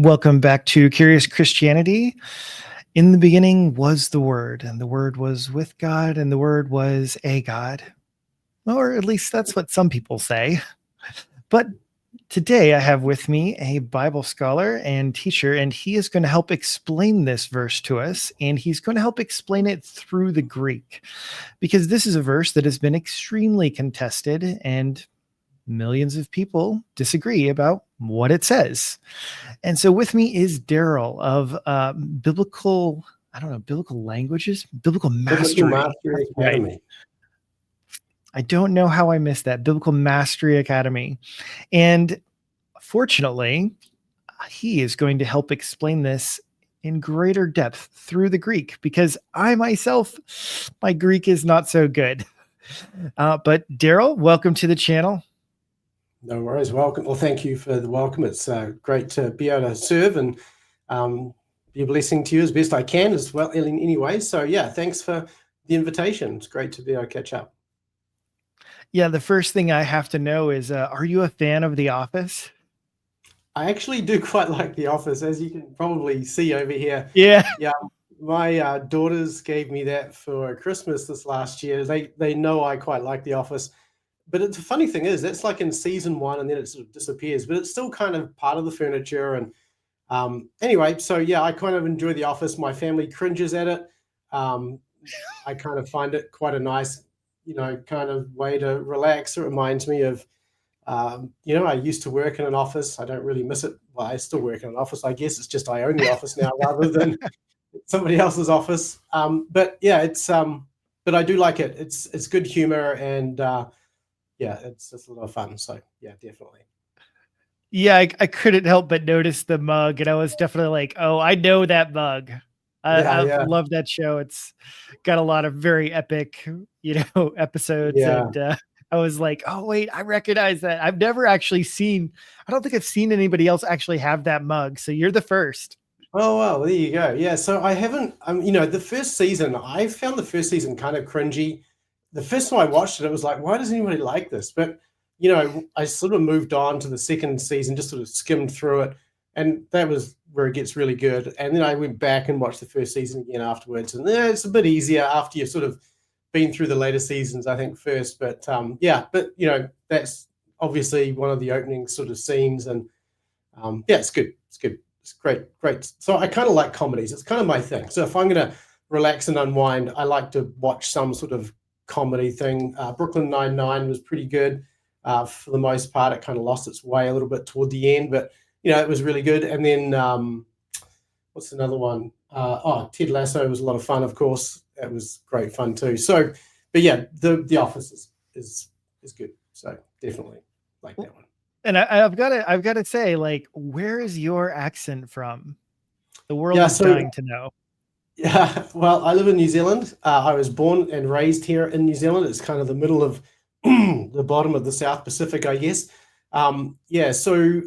Welcome back to Curious Christianity. In the beginning was the Word, and the Word was with God, and the Word was a God. Or at least that's what some people say. But today I have with me a Bible scholar and teacher, and he is going to help explain this verse to us, and he's going to help explain it through the Greek, because this is a verse that has been extremely contested, and millions of people disagree about what it says. And so with me is Darryl of biblical languages, biblical Biblical mastery. Mastery That's right. Academy. I don't know how I missed that. Biblical Mastery Academy. And fortunately, he is going to help explain this in greater depth through the Greek, because I myself, my Greek is not so good. But Darryl, welcome to the channel. No worries. Welcome. Well, thank you for the welcome. It's great to be able to serve and be a blessing to you as best I can as well in any way. So yeah, thanks for the invitation. It's great to be able to catch up. Yeah, the first thing I have to know is, are you a fan of The Office? I actually do quite like The Office, as you can probably see over here. Yeah. Yeah, my daughters gave me that for Christmas this last year. They know I quite like The Office. But it's a funny thing is that's like in season 1 and then it sort of disappears, but it's still kind of part of the furniture. And anyway, so yeah, I kind of enjoy The Office. My family cringes at it. I kind of find it quite a nice, kind of way to relax. It reminds me of, I used to work in an office. I don't really miss it. Well, I still work in an office. I guess it's just I own the office now rather than somebody else's office. But yeah, but I do like it. It's good humor and, yeah, it's just a lot of fun. So yeah, definitely. Yeah, I couldn't help but notice the mug, and I was definitely like, oh, I know that mug. I Yeah. love that show. It's got a lot of very epic, episodes. Yeah. And I was like, oh, wait, I recognize that. I've never actually I don't think I've seen anybody else actually have that mug. So you're the first. Oh, well, there you go. Yeah. So I haven't, the first season, I found the first season kind of cringy. The first time I watched it, it was like, why does anybody like this? But, I sort of moved on to the second season, just sort of skimmed through it. And that was where it gets really good. And then I went back and watched the first season again afterwards. And it's a bit easier after you've sort of been through the later seasons, I think, first. But that's obviously one of the opening sort of scenes. And yeah, it's good. It's good. It's great. So I kind of like comedies. It's kind of my thing. So if I'm going to relax and unwind, I like to watch some sort of comedy thing. Brooklyn Nine-Nine was pretty good. For the most part, it kind of lost its way a little bit toward the end, but it was really good. And then what's another one? Ted Lasso was a lot of fun, of course. That was great fun too. So, but yeah, the Office is good. So definitely like that one. And I've got to say, like, where is your accent from? The world is dying to know. Yeah, well, I live in New Zealand. I was born and raised here in New Zealand. It's kind of the middle of the bottom of the South Pacific, I guess. So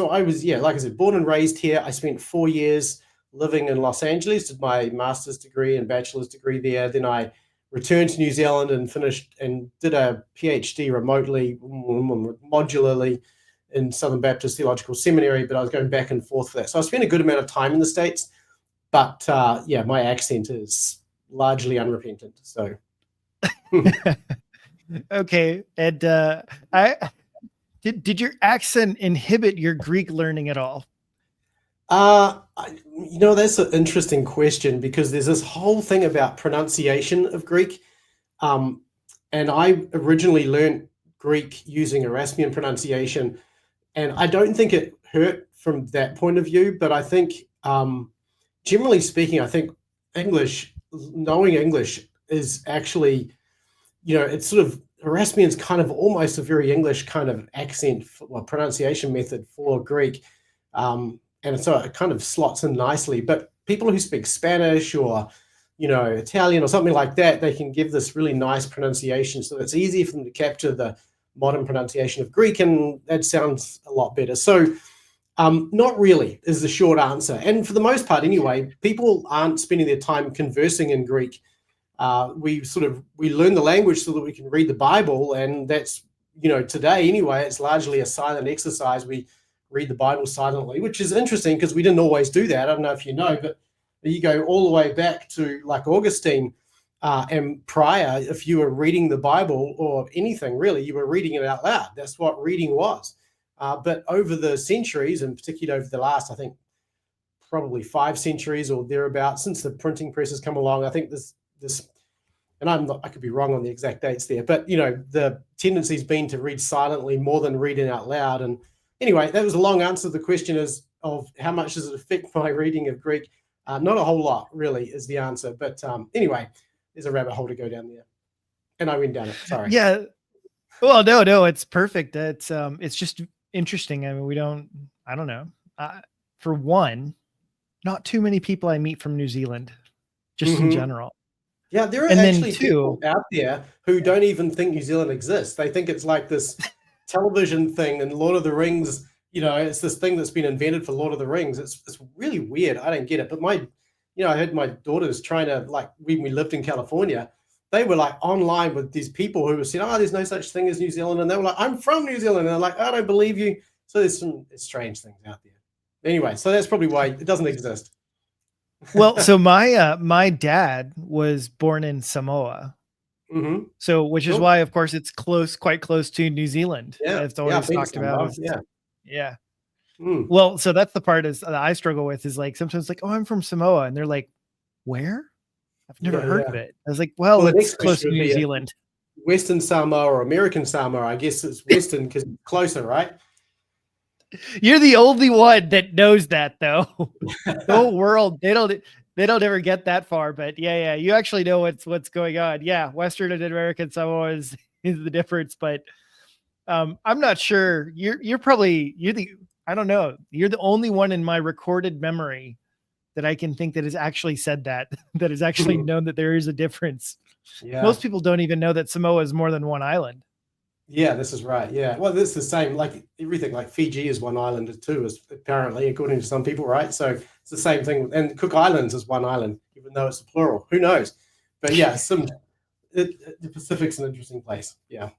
I was, like I said, born and raised here. I spent 4 years living in Los Angeles, did my master's degree and bachelor's degree there. Then I returned to New Zealand and finished and did a PhD remotely, modularly in Southern Baptist Theological Seminary, but I was going back and forth for that. So I spent a good amount of time in the States, but my accent is largely unrepentant. So. Okay. And did your accent inhibit your Greek learning at all? That's an interesting question, because there's this whole thing about pronunciation of Greek. And I originally learned Greek using Erasmian pronunciation, and I don't think it hurt from that point of view, but I think, generally speaking, I think knowing English is actually, it's sort of, Erasmian's kind of almost a very English kind of accent pronunciation method for Greek. And so it kind of slots in nicely. But people who speak Spanish or, Italian or something like that, they can give this really nice pronunciation. So it's easy for them to capture the modern pronunciation of Greek, and that sounds a lot better. So not really is the short answer. And for the most part anyway, people aren't spending their time conversing in Greek. We learn the language so that we can read the Bible, and that's, today anyway, it's largely a silent exercise. We read the Bible silently, which is interesting because we didn't always do that. I don't know if you know, but you go all the way back to like Augustine and prior, if you were reading the Bible or anything really, you were reading it out loud. That's what reading was. But over the centuries, and particularly over the last, I think, probably 5 centuries or thereabouts, since the printing press has come along, I think this, and I could be wrong on the exact dates there, but the tendency's been to read silently more than reading out loud. And anyway, that was a long answer. The question is of how much does it affect my reading of Greek? Not a whole lot, really, is the answer. But anyway, there's a rabbit hole to go down there, and I went down it. Sorry. Yeah. Well, no, it's perfect. It's just interesting. I mean, I don't know. For one, not too many people I meet from New Zealand, just in general. Yeah, there are actually people out there who don't even think New Zealand exists. They think it's like this television thing and Lord of the Rings, it's this thing that's been invented for Lord of the Rings. It's really weird. I don't get it. But I heard my daughters trying to, like, when we lived in California, they were like online with these people who were saying, oh, there's no such thing as New Zealand. And they were like, I'm from New Zealand. And they're like, I don't believe you. So there's some strange things out there. Anyway, so that's probably why it doesn't exist. Well, so my dad was born in Samoa. So, which is why, of course, it's quite close to New Zealand. Yeah, it's always talked about. Yeah. Well, so that's the part that I struggle with is like sometimes like, oh, I'm from Samoa, and they're like, where? I've never heard of it. I was like, well it's close to New Zealand. Western Samoa or American Samoa. I guess it's Western because it's closer, right? You're the only one that knows that, though. The whole world, they don't ever get that far. But yeah, you actually know what's going on. Yeah, Western and American Samoa is the difference. But I'm not sure. I don't know. You're the only one in my recorded memory that I can think that has actually said that has actually known that there is a difference. Yeah. Most people don't even know that Samoa is more than one island. Yeah, this is right. Yeah. Well, this is the same, like everything, like Fiji is one island too, is apparently, according to some people, right? So it's the same thing. And Cook Islands is one island, even though it's a plural. Who knows? But yeah, the Pacific's an interesting place. Yeah.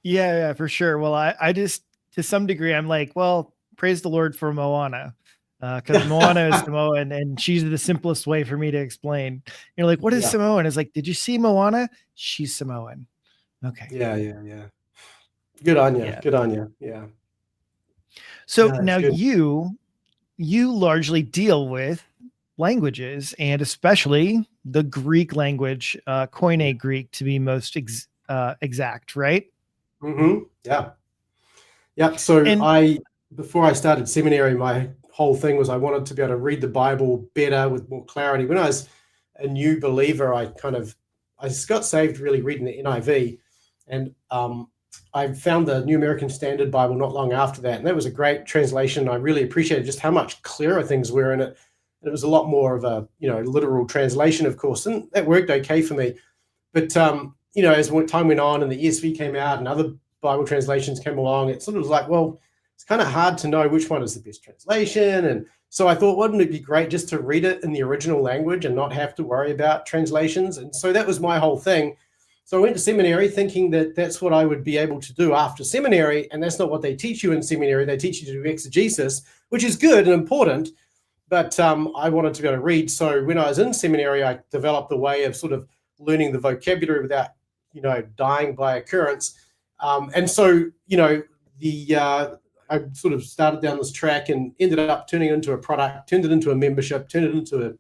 Yeah, for sure. Well, I just, to some degree, I'm like, well, praise the Lord for Moana. Because Moana is Samoan, and she's the simplest way for me to explain. You're like, what is Samoan? It's like, did you see Moana? She's Samoan. Okay. Yeah. Good on you. Yeah. Good on you. Yeah. So now you largely deal with languages, and especially the Greek language, Koine Greek to be most exact, right? Yeah. So before I started seminary, my whole thing was I wanted to be able to read the Bible better with more clarity. When I was a new believer, I got saved really reading the NIV, and I found the New American Standard Bible not long after that, and that was a great translation. I really appreciated just how much clearer things were in it. And it was a lot more of a literal translation, of course, and that worked okay for me. But as time went on and the ESV came out and other Bible translations came along, it sort of was like, well, it's kind of hard to know which one is the best translation. And so I thought, wouldn't it be great just to read it in the original language and not have to worry about translations? And so that was my whole thing. So I went to seminary thinking that that's what I would be able to do after seminary. And that's not what they teach you in seminary. They teach you to do exegesis, which is good and important. But I wanted to be able to read. So when I was in seminary, I developed a way of sort of learning the vocabulary without, dying by occurrence. And so, I sort of started down this track and ended up turning it into a product, turned it into a membership, turned it into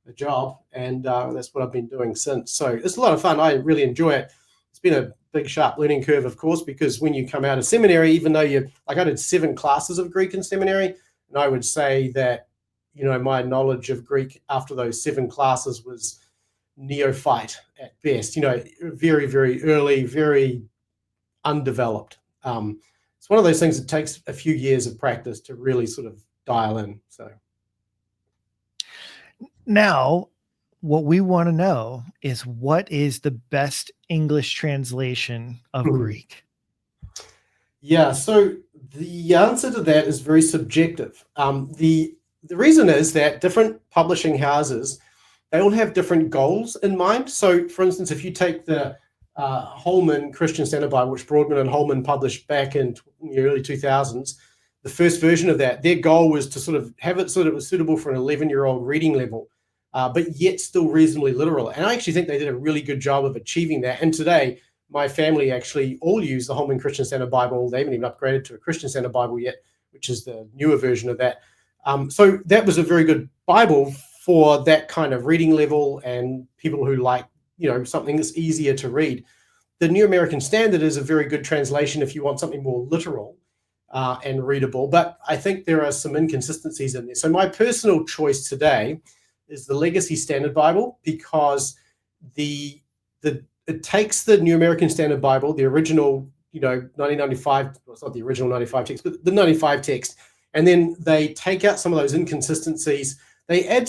a job. And that's what I've been doing since. So it's a lot of fun. I really enjoy it. It's been a big, sharp learning curve, of course, because when you come out of seminary, even though I did 7 classes of Greek in seminary, and I would say that, my knowledge of Greek after those 7 classes was neophyte at best, very, very early, very undeveloped. It's one of those things that takes a few years of practice to really sort of dial in. So now what we want to know is, what is the best English translation of Greek? Yeah, so the answer to that is very subjective. The reason is that different publishing houses, they all have different goals in mind. So, for instance, if you take the Holman Christian Standard Bible, which Broadman and Holman published back in the early 2000s, the first version of that, their goal was to sort of have it so that it was suitable for an 11-year-old reading level, but yet still reasonably literal. And I actually think they did a really good job of achieving that. And today, my family actually all use the Holman Christian Standard Bible. They haven't even upgraded to a Christian Standard Bible yet, which is the newer version of that. So that was a very good Bible for that kind of reading level and people who like, something that's easier to read. The New American Standard is a very good translation if you want something more literal and readable, but I think there are some inconsistencies in there. So my personal choice today is the Legacy Standard Bible, because it takes the New American Standard Bible, the original, 1995, well, it's not the original 95 text, but the 95 text, and then they take out some of those inconsistencies. They add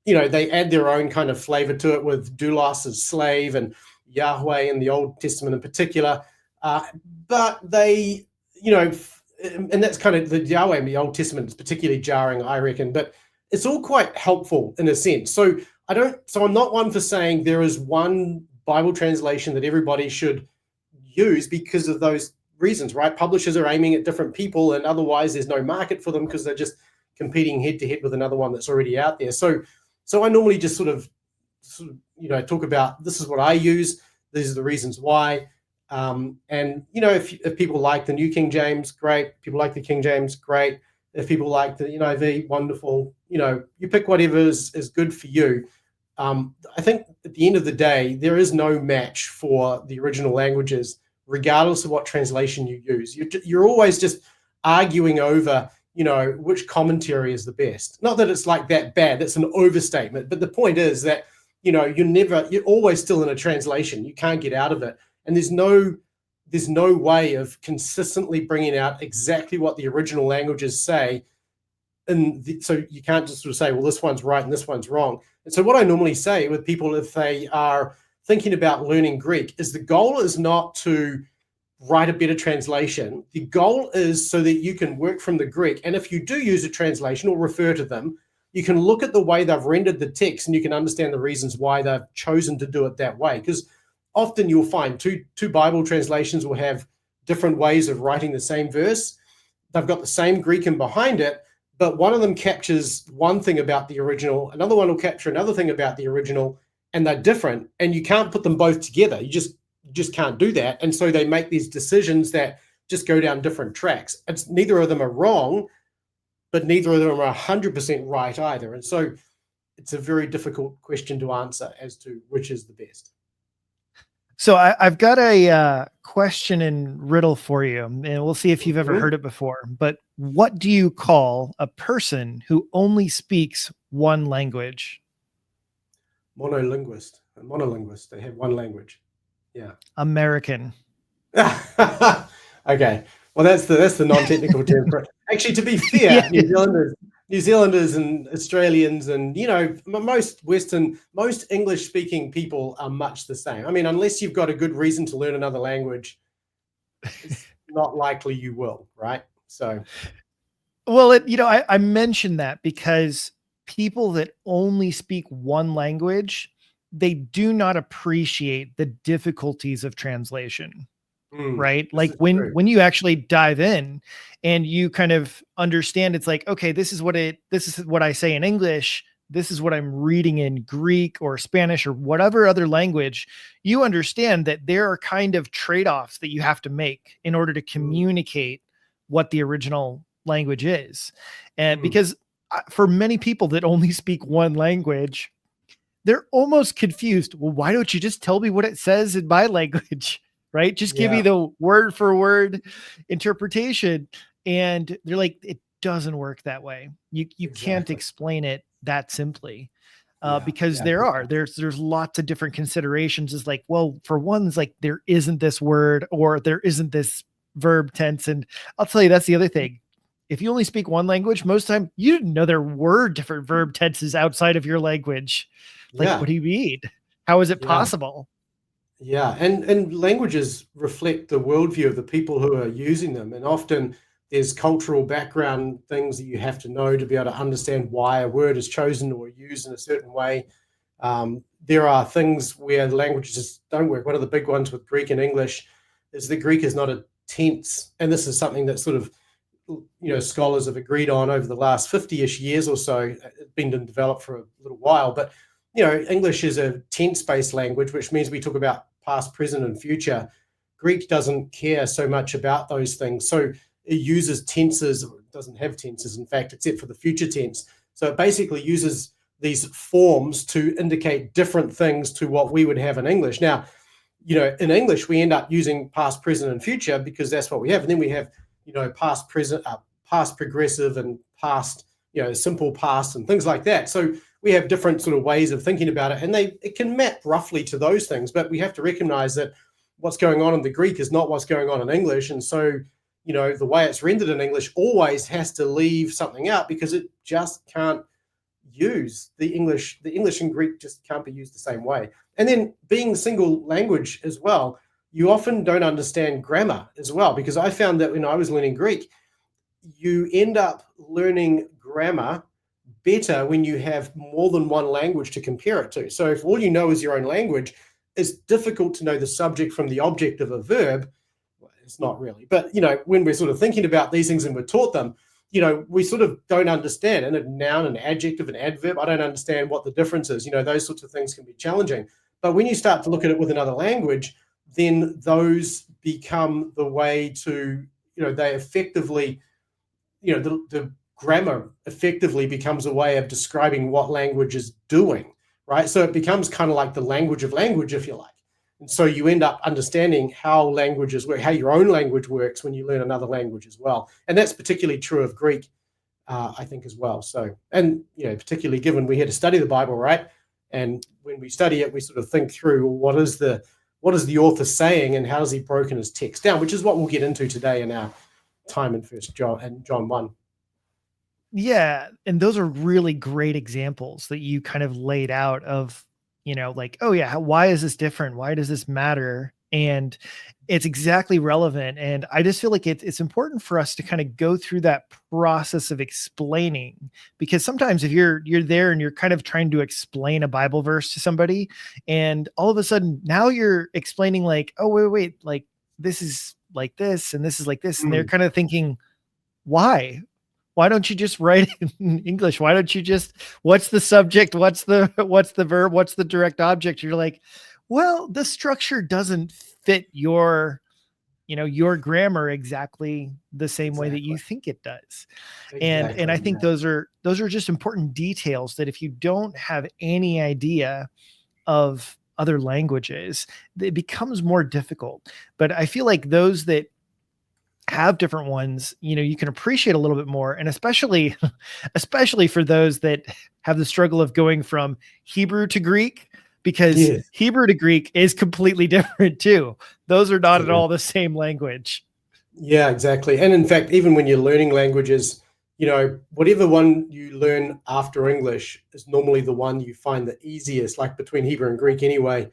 they add their own kind of flavor to it with doulos as slave and Yahweh in the Old Testament in particular. But they, and that's kind of the Yahweh in the Old Testament is particularly jarring, I reckon, but it's all quite helpful in a sense. So I'm not one for saying there is one Bible translation that everybody should use because of those reasons, right? Publishers are aiming at different people, and otherwise there's no market for them because they're just competing head to head with another one that's already out there. So I normally just sort of talk about, this is what I use, these are the reasons why. And if people like the New King James, great. People like the King James, great. If people like the NIV, wonderful. You pick whatever is good for you. I think at the end of the day, there is no match for the original languages, regardless of what translation you use. You're always just arguing over, which commentary is the best. Not that it's like that bad, that's an overstatement. But the point is that, you're always still in a translation. You can't get out of it. And there's no way of consistently bringing out exactly what the original languages say. So you can't just sort of say, well, this one's right and this one's wrong. And so what I normally say with people, if they are thinking about learning Greek, is the goal is not to write a better translation. The goal is so that you can work from the Greek. And if you do use a translation or refer to them, you can look at the way they've rendered the text and you can understand the reasons why they've chosen to do it that way. Because often you'll find two Bible translations will have different ways of writing the same verse. They've got the same Greek in behind it, but one of them captures one thing about the original, another one will capture another thing about the original, and they're different. And you can't put them both together. You just can't do that. And so they make these decisions that just go down different tracks. Neither of them are wrong, but neither of them are 100% right either. And so it's a very difficult question to answer as to which is the best. So I've got a question and riddle for you, and we'll see if you've ever heard it before. But what do you call a person who only speaks one language? Monolinguist. A monolinguist. They have one language. Yeah. American. Okay. Well, that's the non-technical term for it. Actually, to be fair, yeah. New Zealanders and Australians and, most English-speaking people are much the same. I mean, unless you've got a good reason to learn another language, it's not likely you will, right? So. Well, I mentioned that because people that only speak one language, they do not appreciate the difficulties of translation. Right? Like when you actually dive in and you kind of understand, it's like, okay, this is what I say in English. This is what I'm reading in Greek or Spanish or whatever other language. You understand that there are kind of trade-offs that you have to make in order to communicate what the original language is. And because for many people that only speak one language, they're almost confused. Well, why don't you just tell me what it says in my language? Right? Just give me the word for word interpretation. And they're like, it doesn't work that way. You can't explain it that simply. Because there's lots of different considerations. It's like, well, for one, it's like there isn't this word or there isn't this verb tense. And I'll tell you, that's the other thing. If you only speak one language, most of the time you didn't know there were different verb tenses outside of your language. Like, what do you mean? How is it possible? Yeah, and languages reflect the worldview of the people who are using them. And often there's cultural background things that you have to know to be able to understand why a word is chosen or used in a certain way. There are things where the languages just don't work. One of the big ones with Greek and English is that Greek is not a tense. And this is something that sort of scholars have agreed on over the last 50-ish years or so. It's been developed for a little while, but English is a tense-based language, which means we talk about past, present, and future. Greek doesn't care so much about those things, so it uses tenses, or it doesn't have tenses, in fact, except for the future tense. So it basically uses these forms to indicate different things to what we would have in English. Now, in English, we end up using past, present, and future because that's what we have. And then we have, past, present, past progressive, and past, simple past, and things like that. So we have different sort of ways of thinking about it, and it can map roughly to those things. But we have to recognize that what's going on in the Greek is not what's going on in English. And so, the way it's rendered in English always has to leave something out because it just can't use the English. The English and Greek just can't be used the same way. And then being single language as well, you often don't understand grammar as well, because I found that when I was learning Greek, you end up learning grammar better when you have more than one language to compare it to. So if all you know is your own language, it's difficult to know the subject from the object of a verb. Well, it's not really, but when we're sort of thinking about these things and we're taught them, we sort of don't understand. And a noun, an adjective, an adverb, I don't understand what the difference is. Those sorts of things can be challenging. But when you start to look at it with another language, then those become the way to, they effectively, the grammar effectively becomes a way of describing what language is doing, right? So it becomes kind of like the language of language, if you like. And so you end up understanding how languages work, how your own language works when you learn another language as well. And that's particularly true of Greek, I think, as well. So, and, particularly given we had to study the Bible, right? And when we study it, we sort of think through what is the author saying and how has he broken his text down, which is what we'll get into today in our time in First John and John 1. Yeah. And those are really great examples that you kind of laid out of, like, oh yeah, why is this different? Why does this matter? And it's exactly relevant. And I just feel like it's important for us to kind of go through that process of explaining, because sometimes if you're there and you're kind of trying to explain a Bible verse to somebody, and all of a sudden now you're explaining like, oh, wait, like this is like this, and this is like this. And they're kind of thinking, why don't you just write it in English? Why don't you just, what's the subject? What's the verb? What's the direct object? You're like, well, the structure doesn't fit your grammar exactly the same way that you think it does. Exactly. And I think those are just important details that if you don't have any idea of other languages, it becomes more difficult. But I feel like those that have different ones, you can appreciate a little bit more. And especially for those that have the struggle of going from Hebrew to Greek, because Hebrew to Greek is completely different too. Those are not at all the same language. Yeah, exactly. And in fact, even when you're learning languages, whatever one you learn after English is normally the one you find the easiest, like between Hebrew and Greek anyway.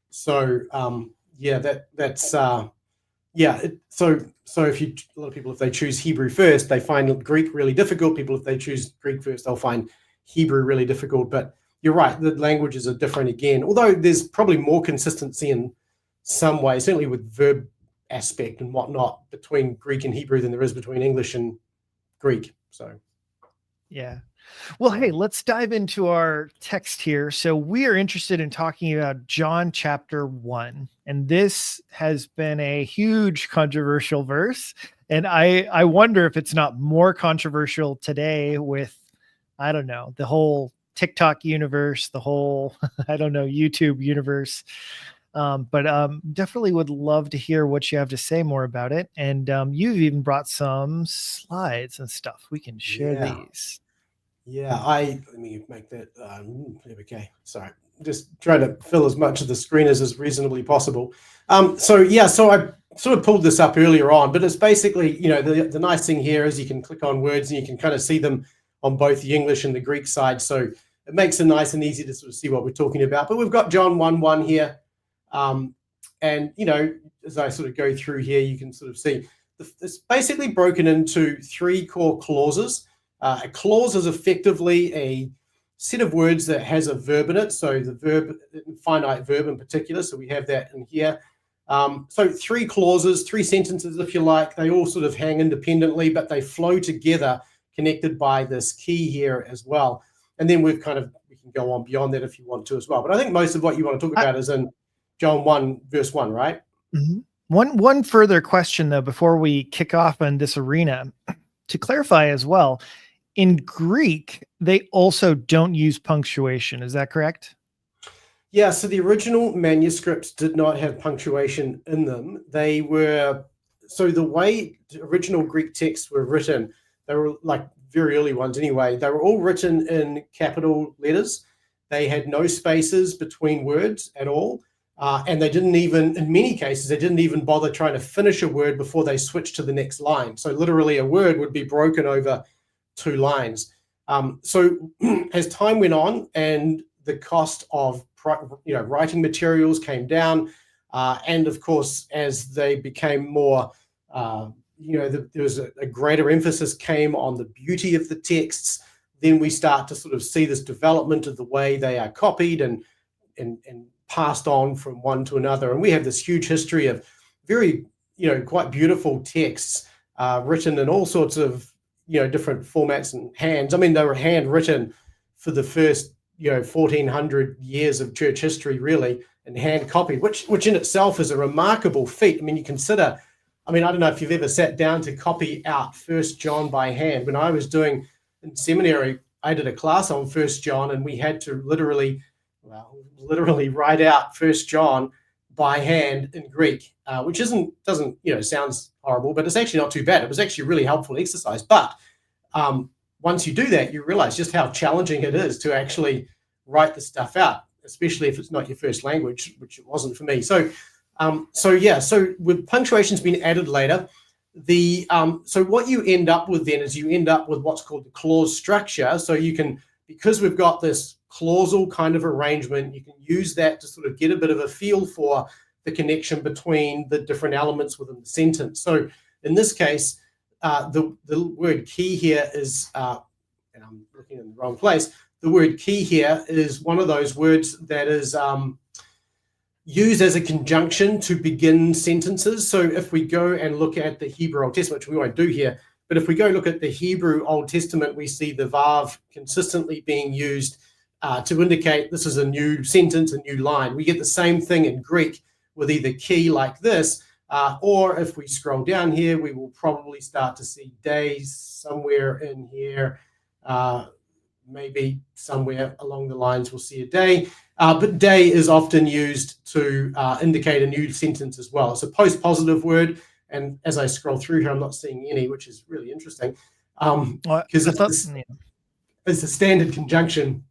So, so if a lot of people, if they choose Hebrew first, they find Greek really difficult. People, if they choose Greek first, they'll find Hebrew really difficult. But you're right, the languages are different again, although there's probably more consistency in some way, certainly with verb aspect and whatnot, between Greek and Hebrew than there is between English and Greek. So, yeah. Well, hey, let's dive into our text here. So we are interested in talking about John chapter 1, and this has been a huge controversial verse. And I wonder if it's not more controversial today with, I don't know, the whole TikTok universe, the whole, I don't know, YouTube universe. But definitely would love to hear what you have to say more about it. And you've even brought some slides and stuff. We can share these. Yeah, let me make that, okay, sorry. Just trying to fill as much of the screen as reasonably possible. So I sort of pulled this up earlier on, but it's basically, the nice thing here is you can click on words and you can kind of see them on both the English and the Greek side. So it makes it nice and easy to sort of see what we're talking about. But we've got John 1:1 here. And, as I sort of go through here, you can sort of see it's basically broken into three core clauses. A clause is effectively a set of words that has a verb in it. So the verb, finite verb in particular. So we have that in here. So 3 clauses, 3 sentences, if you like, they all sort of hang independently, but they flow together, connected by this key here as well. And then we can go on beyond that if you want to as well. But I think most of what you want to talk about is in John 1, verse 1, right? Mm-hmm. One further question, though, before we kick off on this arena, to clarify as well, in Greek, they also don't use punctuation. Is that correct? Yeah, so the original manuscripts did not have punctuation in them. So the way the original Greek texts were written, they were like very early ones anyway, they were all written in capital letters. They had no spaces between words at all. And they didn't even, in many cases, they didn't even bother trying to finish a word before they switched to the next line. So literally a word would be broken over 2 lines. So as time went on and the cost of writing materials came down, and of course, as they became more, there was a greater emphasis came on the beauty of the texts. Then we start to sort of see this development of the way they are copied and passed on from one to another. And we have this huge history of very, quite beautiful texts written in all sorts of, different formats and hands. I mean, they were handwritten for the first, 1400 years of church history, really, and hand copied, which in itself is a remarkable feat. I mean, you consider, I don't know if you've ever sat down to copy out First John by hand. When I was doing in seminary, I did a class on First John, and we had to literally write out First John by hand in Greek, which doesn't sounds horrible, but it's actually not too bad. It was actually a really helpful exercise. But once you do that, you realize just how challenging it is to actually write the stuff out, especially if it's not your first language, which it wasn't for me. So with punctuation's been added later. So what you end up with then is you end up with what's called the clause structure. So you can, because we've got this clausal kind of arrangement, you can use that to sort of get a bit of a feel for the connection between the different elements within the sentence. So in this case, the word key here is, and I'm looking in the wrong place, the word key here is one of those words that is used as a conjunction to begin sentences. So if we go and look at the Hebrew Old Testament, which we won't do here, but if we go look at the Hebrew Old Testament, we see the vav consistently being used to indicate this is a new sentence, a new line. We get the same thing in Greek with either key like this, or if we scroll down here, we will probably start to see days somewhere in here. Maybe somewhere along the lines we'll see a day. But day is often used to indicate a new sentence as well. It's a post-positive word. And as I scroll through here, I'm not seeing any, which is really interesting. Because it's a standard conjunction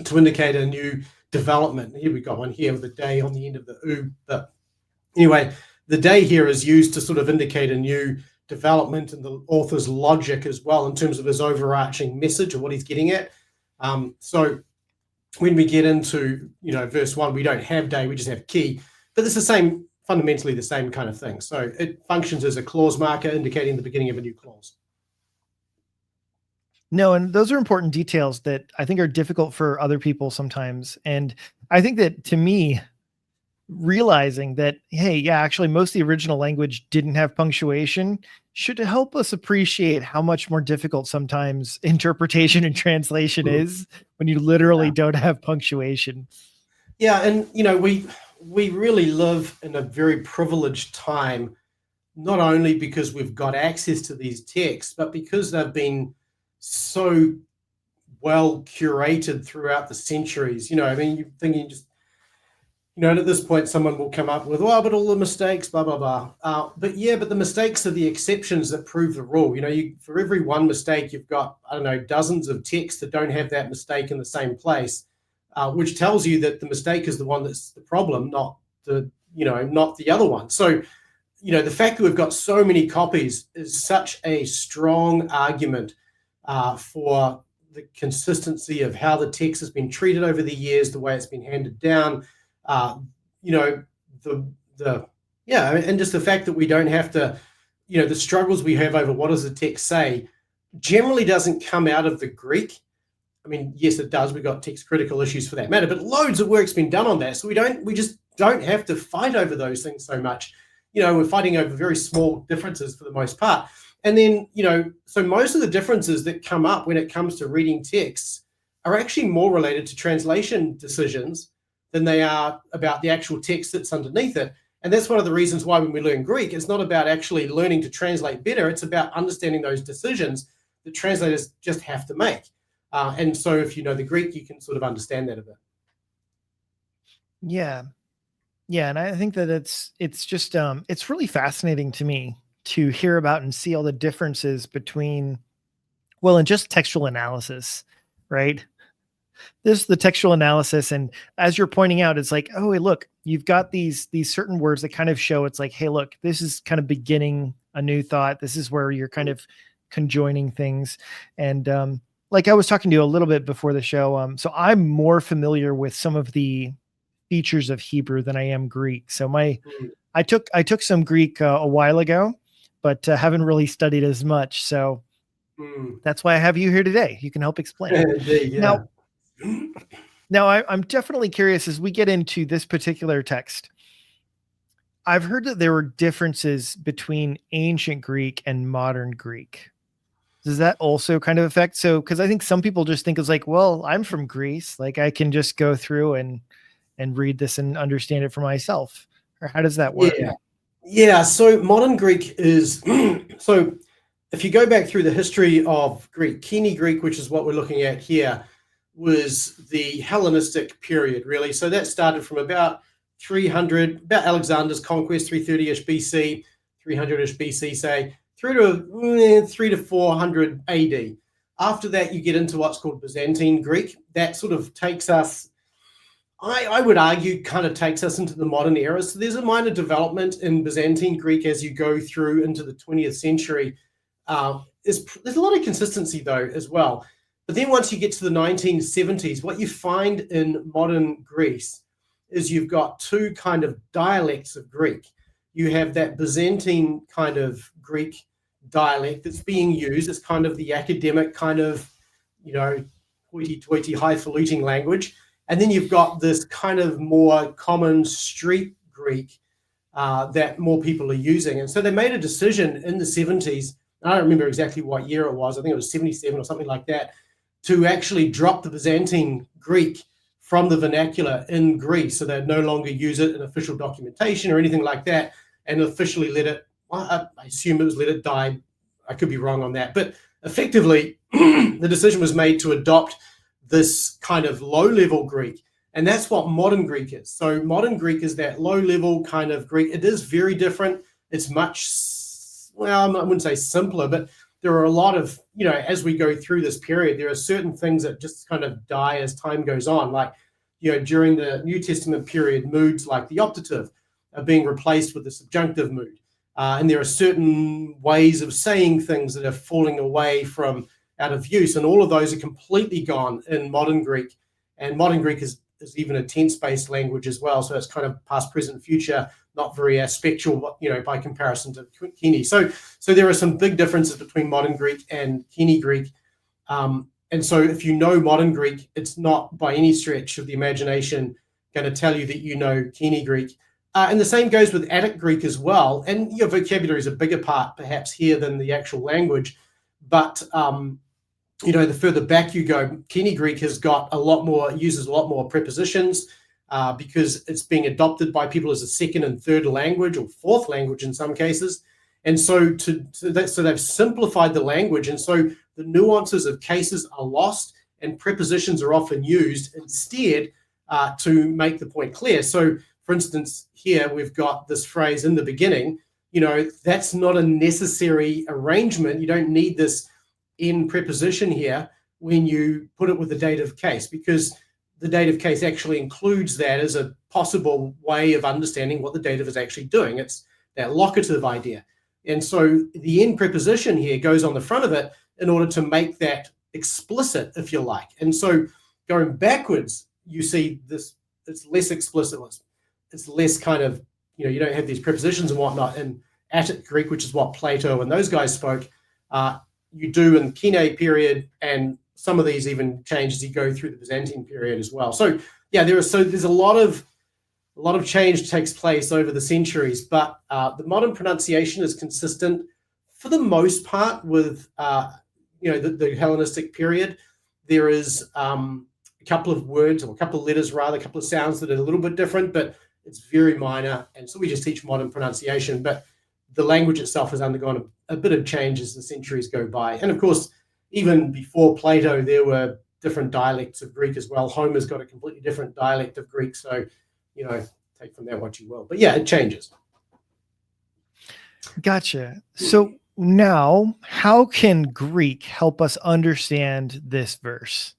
to indicate a new development. Here we got one here with a day on the end of the oo. But anyway, the day here is used to sort of indicate a new development and the author's logic as well in terms of his overarching message or what he's getting at. So when we get into verse 1, we don't have day, we just have key, but it's fundamentally the same kind of thing. So it functions as a clause marker indicating the beginning of a new clause. No, and those are important details that I think are difficult for other people sometimes. And I think that, to me, realizing that, hey, yeah, actually most of the original language didn't have punctuation should help us appreciate how much more difficult sometimes interpretation and translation is when you literally don't have punctuation. Yeah, and we really live in a very privileged time, not only because we've got access to these texts, but because they've been so well curated throughout the centuries. You're thinking just, at this point, someone will come up with, but all the mistakes, blah, blah, blah. But the mistakes are the exceptions that prove the rule. For every one mistake, you've got, dozens of texts that don't have that mistake in the same place, which tells you that the mistake is the one that's the problem, not the other one. So, the fact that we've got so many copies is such a strong argument for the consistency of how the text has been treated over the years, the way it's been handed down. And just the fact that we don't have to, the struggles we have over what does the text say generally doesn't come out of the Greek. Yes, it does. We've got text critical issues for that matter, but loads of work's been done on that. So we don't have to fight over those things so much. We're fighting over very small differences for the most part. And then, so most of the differences that come up when it comes to reading texts are actually more related to translation decisions than they are about the actual text that's underneath it. And that's one of the reasons why when we learn Greek, it's not about actually learning to translate better. It's about understanding those decisions that translators just have to make. And so if you know the Greek, you can sort of understand that a bit. Yeah. Yeah. And I think that it's just, it's really fascinating to me to hear about and see all the differences between, well, and just textual analysis, right? This is the textual analysis. And as you're pointing out, it's like, oh, hey, look, you've got these certain words that kind of show it's like, hey, look, this is kind of beginning a new thought. This is where you're kind of conjoining things. And like I was talking to you a little bit before the show. So I'm more familiar with some of the features of Hebrew than I am Greek. So I took some Greek a while ago, but haven't really studied as much. So that's why I have you here today. You can help explain. Indeed, yeah. Now I'm definitely curious as we get into this particular text. I've heard that there were differences between ancient Greek and modern Greek. Does that also kind of affect? So, because I think some people just think it's like, well, I'm from Greece, like I can just go through and read this and understand it for myself. Or how does that work? Yeah. So modern Greek is so if you go back through the history of Greek, Kene Greek, which is what we're looking at here, was the Hellenistic period, really. So that started from about 300, about Alexander's conquest, 330-ish BC, 300-ish BC, say, through to 3 to 400 AD. After that, you get into what's called Byzantine Greek. That sort of takes us, I would argue, kind of takes us into the modern era. So there's a minor development in Byzantine Greek as you go through into the 20th century. There's a lot of consistency, though, as well. But then once you get to the 1970s, what you find in modern Greece is you've got two kind of dialects of Greek. You have that Byzantine kind of Greek dialect that's being used as kind of the academic kind of, hoity-toity, highfalutin language. And then you've got this kind of more common street Greek that more people are using. And so they made a decision in the 70s, I don't remember exactly what year it was, I think it was 77 or something like that, to actually drop the Byzantine Greek from the vernacular in Greece. So they'd no longer use it in official documentation or anything like that, and officially let it, I assume it was let it die. I could be wrong on that. But effectively, the decision was made to adopt this kind of low-level Greek. And that's what modern Greek is. So modern Greek is that low-level kind of Greek. It is very different. It's much, well, I wouldn't say simpler, but there are a lot of, as we go through this period, there are certain things that just kind of die as time goes on. Like, during the New Testament period, moods like the optative are being replaced with the subjunctive mood. And there are certain ways of saying things that are falling away from out of use. And all of those are completely gone in modern Greek. And modern Greek is even a tense-based language as well. So it's kind of past, present, future, not very aspectual, by comparison to Kene. So there are some big differences between modern Greek and Kene Greek. And so if you know modern Greek, it's not by any stretch of the imagination going to tell you that you know Kene Greek. And the same goes with Attic Greek as well. And your vocabulary is a bigger part perhaps here than the actual language. But, the further back you go, Kene Greek has got uses a lot more prepositions because it's being adopted by people as a second and third language or fourth language in some cases. And so they've simplified the language. And so the nuances of cases are lost and prepositions are often used instead to make the point clear. So, for instance, here we've got this phrase in the beginning, that's not a necessary arrangement. You don't need this in preposition here when you put it with the dative case, because the dative case actually includes that as a possible way of understanding what the dative is actually doing. It's that locative idea. And so the in preposition here goes on the front of it in order to make that explicit, if you like. And so going backwards, you see this, it's less explicit. It's less kind of, you don't have these prepositions and whatnot. In Attic Greek, which is what Plato and those guys spoke, you do in the Kene period, and some of these even change as you go through the Byzantine period as well. So yeah, there's a lot of a lot of change takes place over the centuries, but the modern pronunciation is consistent for the most part with the Hellenistic period. There is a couple of words, or a couple of letters rather, a couple of sounds that are a little bit different, but it's very minor. And so we just teach modern pronunciation. But the language itself has undergone a bit of change as the centuries go by. And of course, even before Plato, there were different dialects of Greek as well. Homer's got a completely different dialect of Greek. So, take from that what you will. But yeah, it changes. Gotcha. So now, how can Greek help us understand this verse?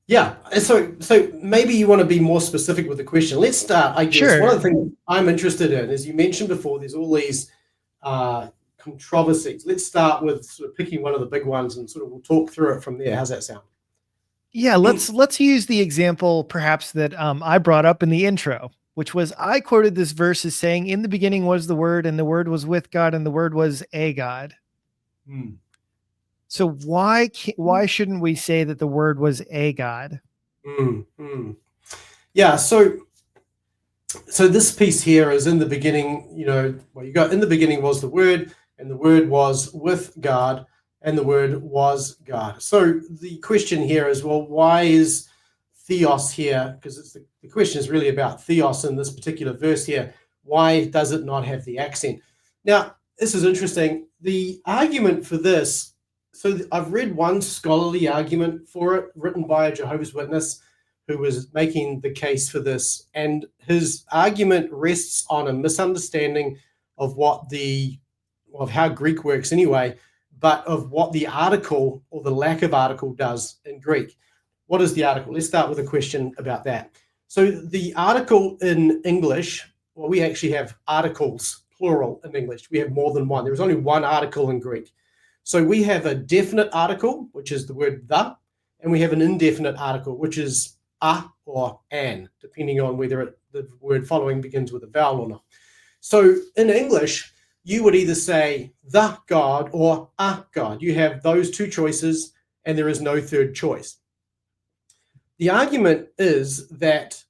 Yeah, so maybe you want to be more specific with the question. Let's start, I guess. Sure. One of the things I'm interested in, as you mentioned before, there's all these controversies. Let's start with sort of picking one of the big ones, and sort of we'll talk through it from there. How's that sound? Yeah, let's use the example perhaps that I brought up in the intro, which was I quoted this verse as saying, "In the beginning was the Word, and the Word was with God, and the Word was a God." So why shouldn't we say that the Word was a God? Yeah, so this piece here is in the beginning. You got in the beginning was the Word, and the Word was with God, and the Word was God. So the question here is, well, why is theos here? Because the question is really about theos in this particular verse here. Why does it not have the accent? Now, this is interesting. The argument for this, so I've read one scholarly argument for it written by a Jehovah's Witness who was making the case for this, and his argument rests on a misunderstanding of how Greek works anyway, but of what the article or the lack of article does in Greek. What is the article? Let's start with a question about that. So the article in English, well, we actually have articles, plural, in English. We have more than one. There's only one article in Greek. So we have a definite article, which is the word the, and we have an indefinite article, which is a or an, depending on whether the word following begins with a vowel or not. So in English, you would either say the God or a God. You have those two choices, and there is no third choice. The argument is that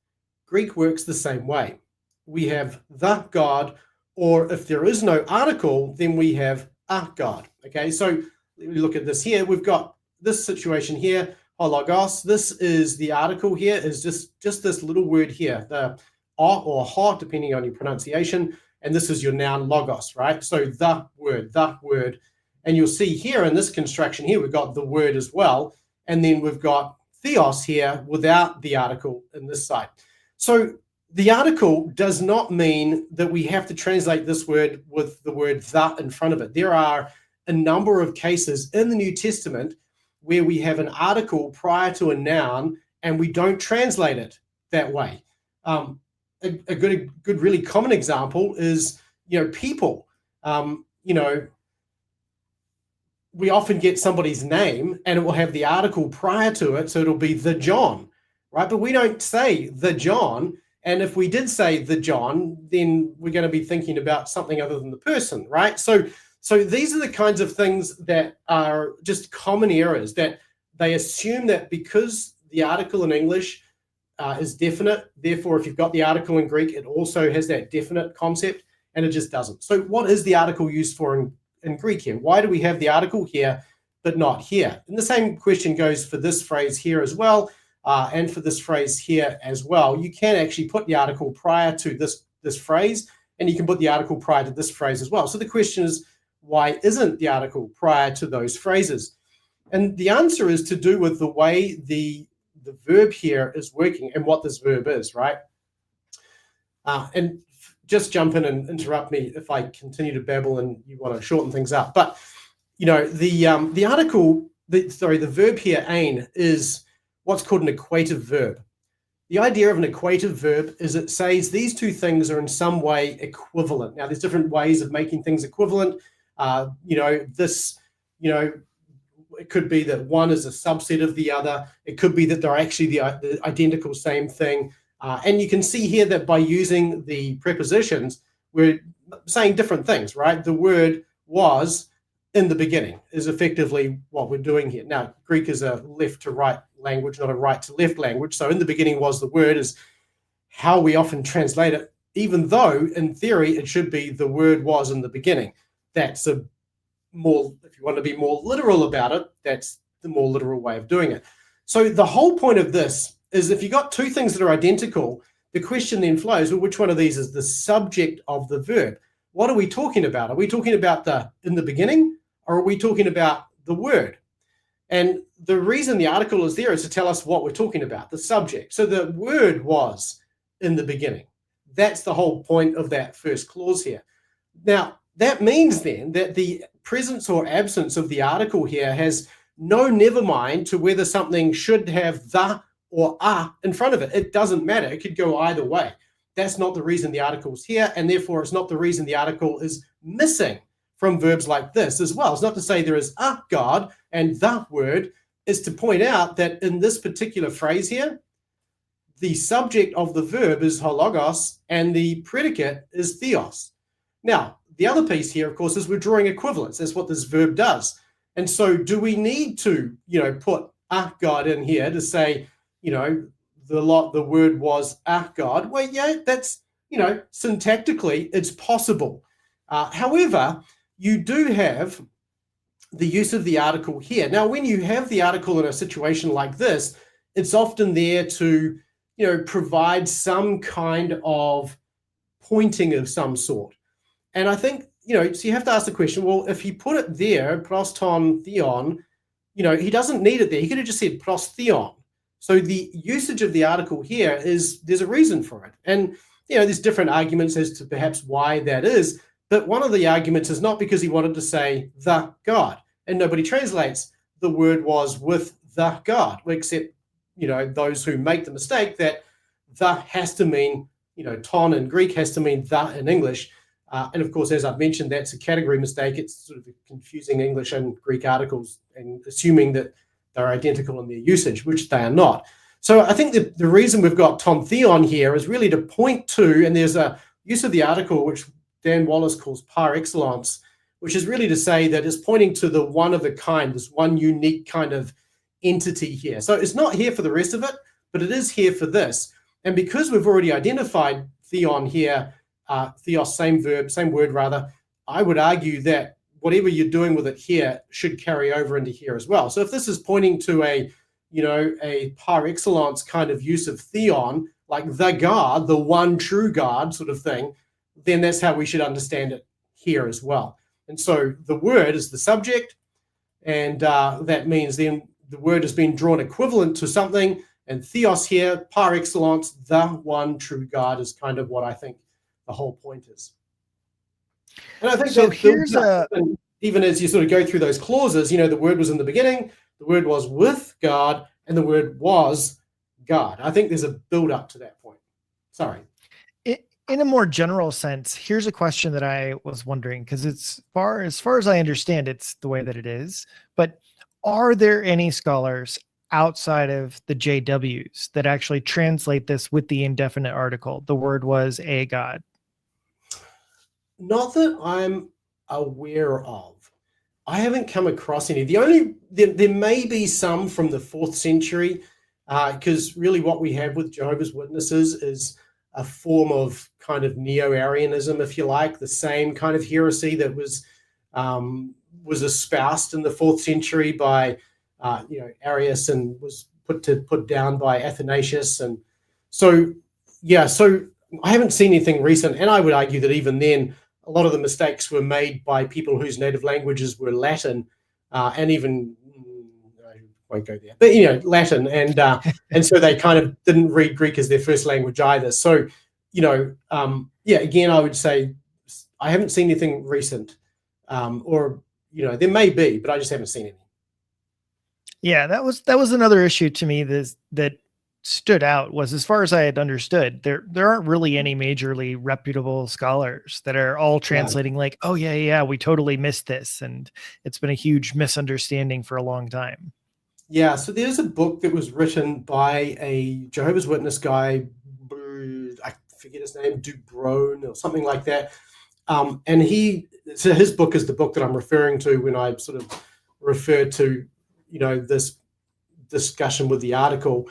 Greek works the same way. We have the God, or if there is no article, then we have a God. Okay, so let me look at this here. We've got this situation here, hologos. This is the article here, is just this little word here, the o or ho, depending on your pronunciation. And this is your noun logos, right? So the word. And you'll see here in this construction here, we've got the word as well. And then we've got theos here without the article in this side. So the article does not mean that we have to translate this word with the word the in front of it. There are a number of cases in the New Testament where we have an article prior to a noun and we don't translate it that way. A good, really common example is, people. We often get somebody's name and it will have the article prior to it, so it'll be the John, right? But we don't say the John. And if we did say the John, then we're going to be thinking about something other than the person, right? So these are the kinds of things that are just common errors, that they assume that because the article in English is definite, therefore, if you've got the article in Greek, it also has that definite concept, and it just doesn't. So what is the article used for in Greek here? Why do we have the article here, but not here? And the same question goes for this phrase here as well, and for this phrase here as well. You can actually put the article prior to this phrase, and you can put the article prior to this phrase as well. So the question is, why isn't the article prior to those phrases? And the answer is to do with the way the verb here is working and what this verb is, right? And just jump in and interrupt me if I continue to babble and you want to shorten things up. But the article, the verb here, ein, is what's called an equative verb. The idea of an equative verb is it says these two things are in some way equivalent. Now, there's different ways of making things equivalent. It could be that one is a subset of the other. It could be that they're actually the identical same thing. And you can see here that by using the prepositions, we're saying different things, right? The word was in the beginning is effectively what we're doing here. Now, Greek is a left to right language, not a right to left language. So in the beginning was the word is how we often translate it, even though in theory it should be the word was in the beginning. That's a more, if you want to be more literal about it, that's the more literal way of doing it. So the whole point of this is, if you got two things that are identical, the question then flows, well, which one of these is the subject of the verb? What are we talking about? Are we talking about the in the beginning, or are we talking about the word? And the reason the article is there is to tell us what we're talking about, the subject. So the word was in the beginning. That's the whole point of that first clause here. Now, that means then that the presence or absence of the article here has no never mind to whether something should have the or a in front of it. It doesn't matter. It could go either way. That's not the reason the article's here, and therefore it's not the reason the article is missing from verbs like this as well. It's not to say there is a God and the word. Is to point out that in this particular phrase here, the subject of the verb is hologos and the predicate is theos. Now, the other piece here, of course, is we're drawing equivalence. That's what this verb does. And so do we need to, put a God in here to say, the word was a God? Well, yeah, that's, syntactically, it's possible. However, you do have the use of the article here. Now, when you have the article in a situation like this, it's often there to, provide some kind of pointing of some sort. And I think, so you have to ask the question, well, if he put it there, pros ton theon, he doesn't need it there. He could have just said pros theon. So the usage of the article here is, there's a reason for it. And, there's different arguments as to perhaps why that is. But one of the arguments is not because he wanted to say the God. And nobody translates the word was with the God, except, those who make the mistake that the has to mean, ton in Greek has to mean the in English. And of course, as I've mentioned, that's a category mistake. It's sort of confusing English and Greek articles and assuming that they're identical in their usage, which they are not. So I think the reason we've got ton theon here is really to point to, and there's a use of the article, which Dan Wallace calls par excellence, which is really to say that it's pointing to the one of a kind, this one unique kind of entity here. So it's not here for the rest of it, but it is here for this. And because we've already identified theon here, theos, same verb, same word rather, I would argue that whatever you're doing with it here should carry over into here as well. So if this is pointing to a par excellence kind of use of theon, like the God, the one true God sort of thing, then that's how we should understand it here as well. And so the word is the subject, and that means then the word has been drawn equivalent to something, and theos here, par excellence, the one true God, is kind of what I think the whole point is. And I think so. Even as you sort of go through those clauses, the word was in the beginning, the word was with God, and the word was God. I think there's a build up to that point. Sorry. In a more general sense, here's a question that I was wondering, because as far as I understand, it's the way that it is. But are there any scholars outside of the JWs that actually translate this with the indefinite article? The word was a God. Not that I'm aware of. I haven't come across any. There may be some from the 4th century, because really what we have with Jehovah's Witnesses is a form of kind of neo-Arianism, if you like, the same kind of heresy that was espoused in the 4th century by Arius and was put down by Athanasius. And so I haven't seen anything recent, and I would argue that even then a lot of the mistakes were made by people whose native languages were Latin, and even I won't go there, but Latin, and so they kind of didn't read Greek as their first language either. So again, I would say I haven't seen anything recent, or there may be, but I just haven't seen any. Yeah, that was another issue to me that stood out, was, as far as I had understood, there aren't really any majorly reputable scholars that are all translating like, oh yeah, we totally missed this, and it's been a huge misunderstanding for a long time. Yeah, so there's a book that was written by a Jehovah's Witness guy, I forget his name, Dubrone or something like that, and his book is the book that I'm referring to when I sort of refer to this discussion with the article.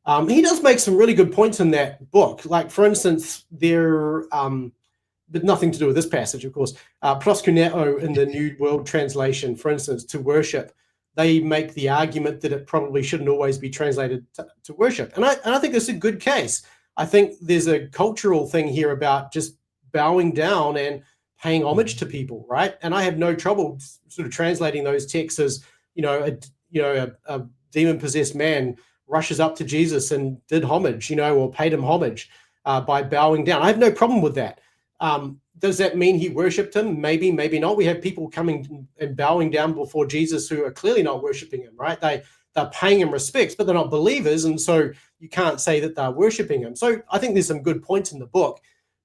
He does make some really good points in that book. Like, for instance, but nothing to do with this passage, of course. Proskuneo in the New World Translation, for instance, to worship, they make the argument that it probably shouldn't always be translated to worship. And I think it's a good case. I think there's a cultural thing here about just bowing down and paying homage to people, right? And I have no trouble sort of translating those texts as, a demon-possessed man rushes up to Jesus and did homage, or paid him homage by bowing down. I have no problem with that. Does that mean he worshipped him? Maybe, maybe not. We have people coming and bowing down before Jesus who are clearly not worshiping him, right? They're paying him respects, but they're not believers, and so you can't say that they're worshiping him. So I think there's some good points in the book,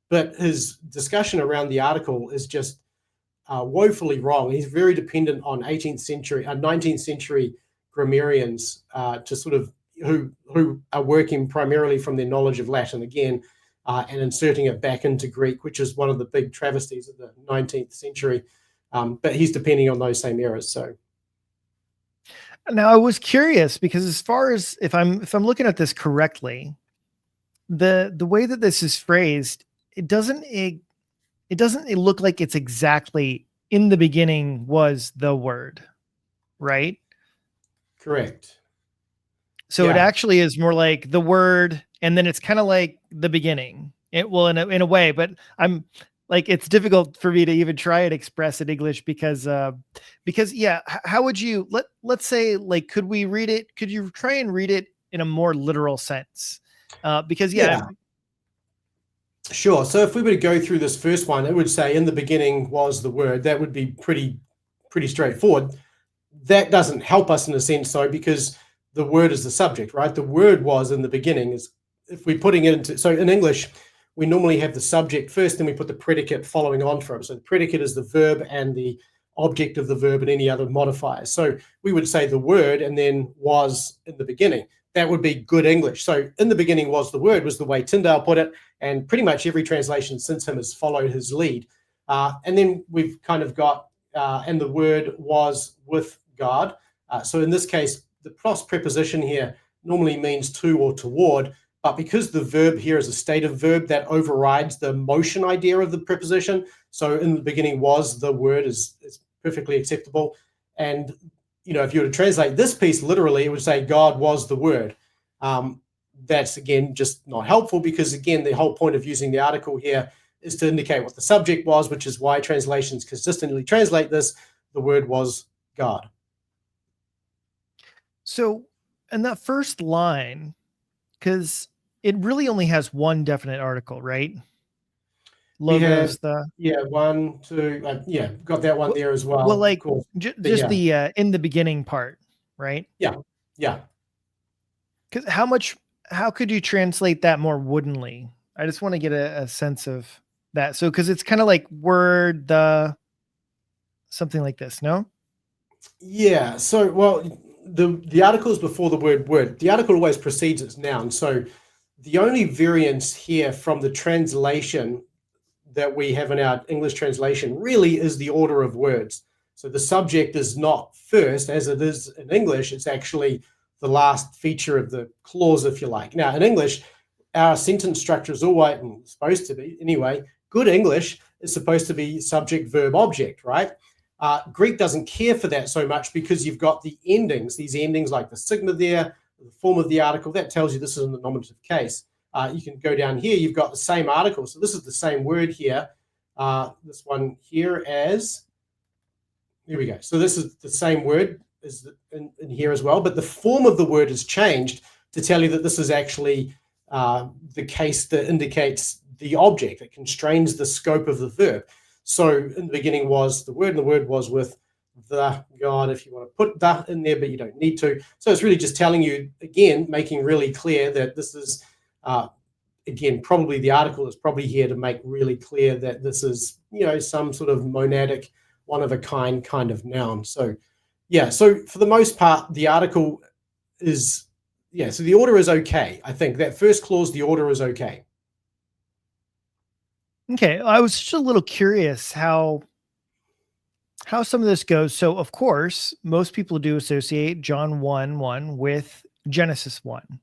but his discussion around the article is just woefully wrong. He's very dependent on 19th century grammarians to sort of who are working primarily from their knowledge of Latin again, and inserting it back into Greek, which is one of the big travesties of the 19th century. But he's depending on those same errors. So now I was curious because as far as if I'm looking at this correctly, the way that this is phrased, it doesn't look like it's exactly in the beginning was the word, right? correct. So it actually is more like the word, and then it's kind of like the beginning. It will in a way, but I'm like, it's difficult for me to even try and express in English because yeah, how would you let's say, like, could we read it? Could you try and read it in a more literal sense? Because sure. So if we were to go through this first one, it would say, "In the beginning was the word." That would be pretty straightforward. That doesn't help us in a sense, though, because the word is the subject, right? The word was in the beginning. Is if we're putting it into, so in English, we normally have the subject first, then we put the predicate following on from. So the predicate is the verb and the object of the verb and any other modifiers. So we would say the word and then was in the beginning. That would be good English. So in the beginning was the word was the way Tyndale put it, and pretty much every translation since him has followed his lead. And then we've kind of got, and the word was with God. So in this case, the pros preposition here normally means to or toward, but because the verb here is a stative verb, that overrides the motion idea of the preposition. So in the beginning was the word is perfectly acceptable. And, if you were to translate this piece literally, it would say God was the word. That's, again, just not helpful because, again, the whole point of using the article here is to indicate what the subject was, which is why translations consistently translate this. The word was God. So, in that first line, because it really only has one definite article, right? Logos, one, two, got that one there as well. Well, like, of course. just the in the beginning part, right? Yeah. Because how could you translate that more woodenly? I just want to get a sense of that. So, because it's kind of like word, something like this, no? Yeah. So, well, the article is before the word word. The article always precedes its noun. So the only variance here from the translation that we have in our English translation really is the order of words. So the subject is not first, as it is in English. It's actually the last feature of the clause, if you like. Now, in English, our sentence structure is always, supposed to be anyway, good English is supposed to be subject, verb, object, right? Greek doesn't care for that so much because you've got the endings, these endings like the sigma there, the form of the article, that tells you this is in the nominative case. You can go down here, you've got the same article. So this is the same word here. This one here as, here we go. So this is the same word as in here as well, but the form of the word has changed to tell you that this is actually the case that indicates the object. It constrains the scope of the verb. So in the beginning was the word, and the word was with the God, if you want to put the in there, but you don't need to. So it's really just telling you, again, making really clear that this is, again, probably the article is probably here to make really clear that this is, some sort of monadic, one-of-a-kind kind of noun. So, yeah, so for the most part, the article is, so the order is okay. I think that first clause, the order is okay. Okay, I was just a little curious how some of this goes. So, of course, most people do associate John 1:1 with Genesis 1.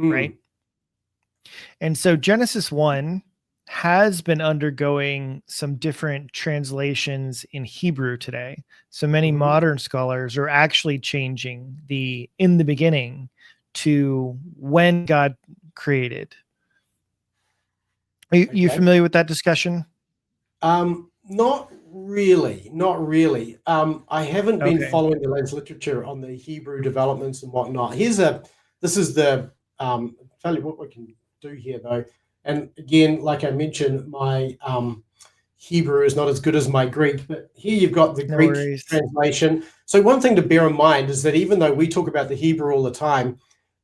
right? And so Genesis 1 has been undergoing some different translations in Hebrew today. So many modern scholars are actually changing the "in the beginning" to "when God created." Are you familiar with that discussion? Not really, not really. I haven't been Okay. following the latest literature on the Hebrew developments and whatnot. This is the, tell you what we can do here though. And again, like I mentioned, my Hebrew is not as good as my Greek, but here you've got the No Greek worries. translation. So one thing to bear in mind is that even though we talk about the Hebrew all the time,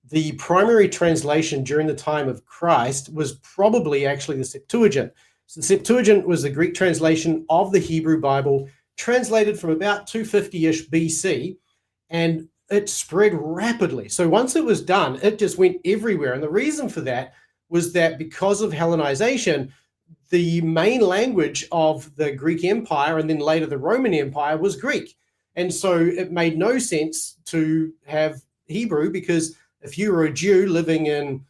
the primary translation during the time of Christ was probably actually the Septuagint. So the Septuagint was the Greek translation of the Hebrew Bible, translated from about 250-ish BC, and it spread rapidly. So once it was done, it just went everywhere. And the reason for that was that because of Hellenization, the main language of the Greek Empire and then later the Roman Empire was Greek. And so it made no sense to have Hebrew, because if you were a Jew living in,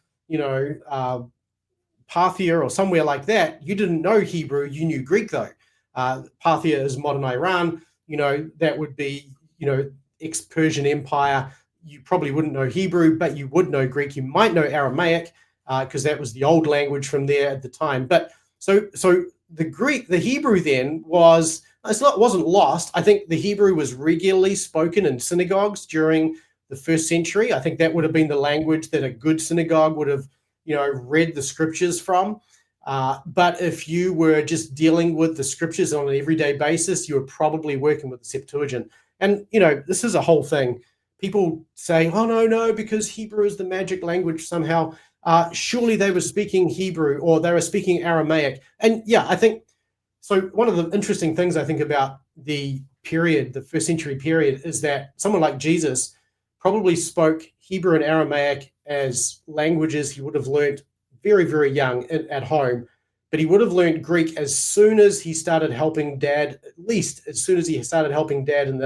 Parthia or somewhere like that, you didn't know Hebrew, you knew Greek though. Parthia is modern Iran, that would be, ex-Persian Empire. You probably wouldn't know Hebrew, but you would know Greek. You might know Aramaic, because that was the old language from there at the time. But so the Hebrew then wasn't lost. I think the Hebrew was regularly spoken in synagogues during the first century. I think that would have been the language that a good synagogue would have, read the scriptures from. But if you were just dealing with the scriptures on an everyday basis, you were probably working with the Septuagint. And, this is a whole thing. People say, oh, no, because Hebrew is the magic language somehow. Surely they were speaking Hebrew or they were speaking Aramaic. And yeah, I think, so one of the interesting things I think about the period, the first century period, is that someone like Jesus probably spoke Hebrew and Aramaic as languages he would have learned very, very young at home. But he would have learned Greek as soon as he started helping dad, at least as soon as he started helping dad in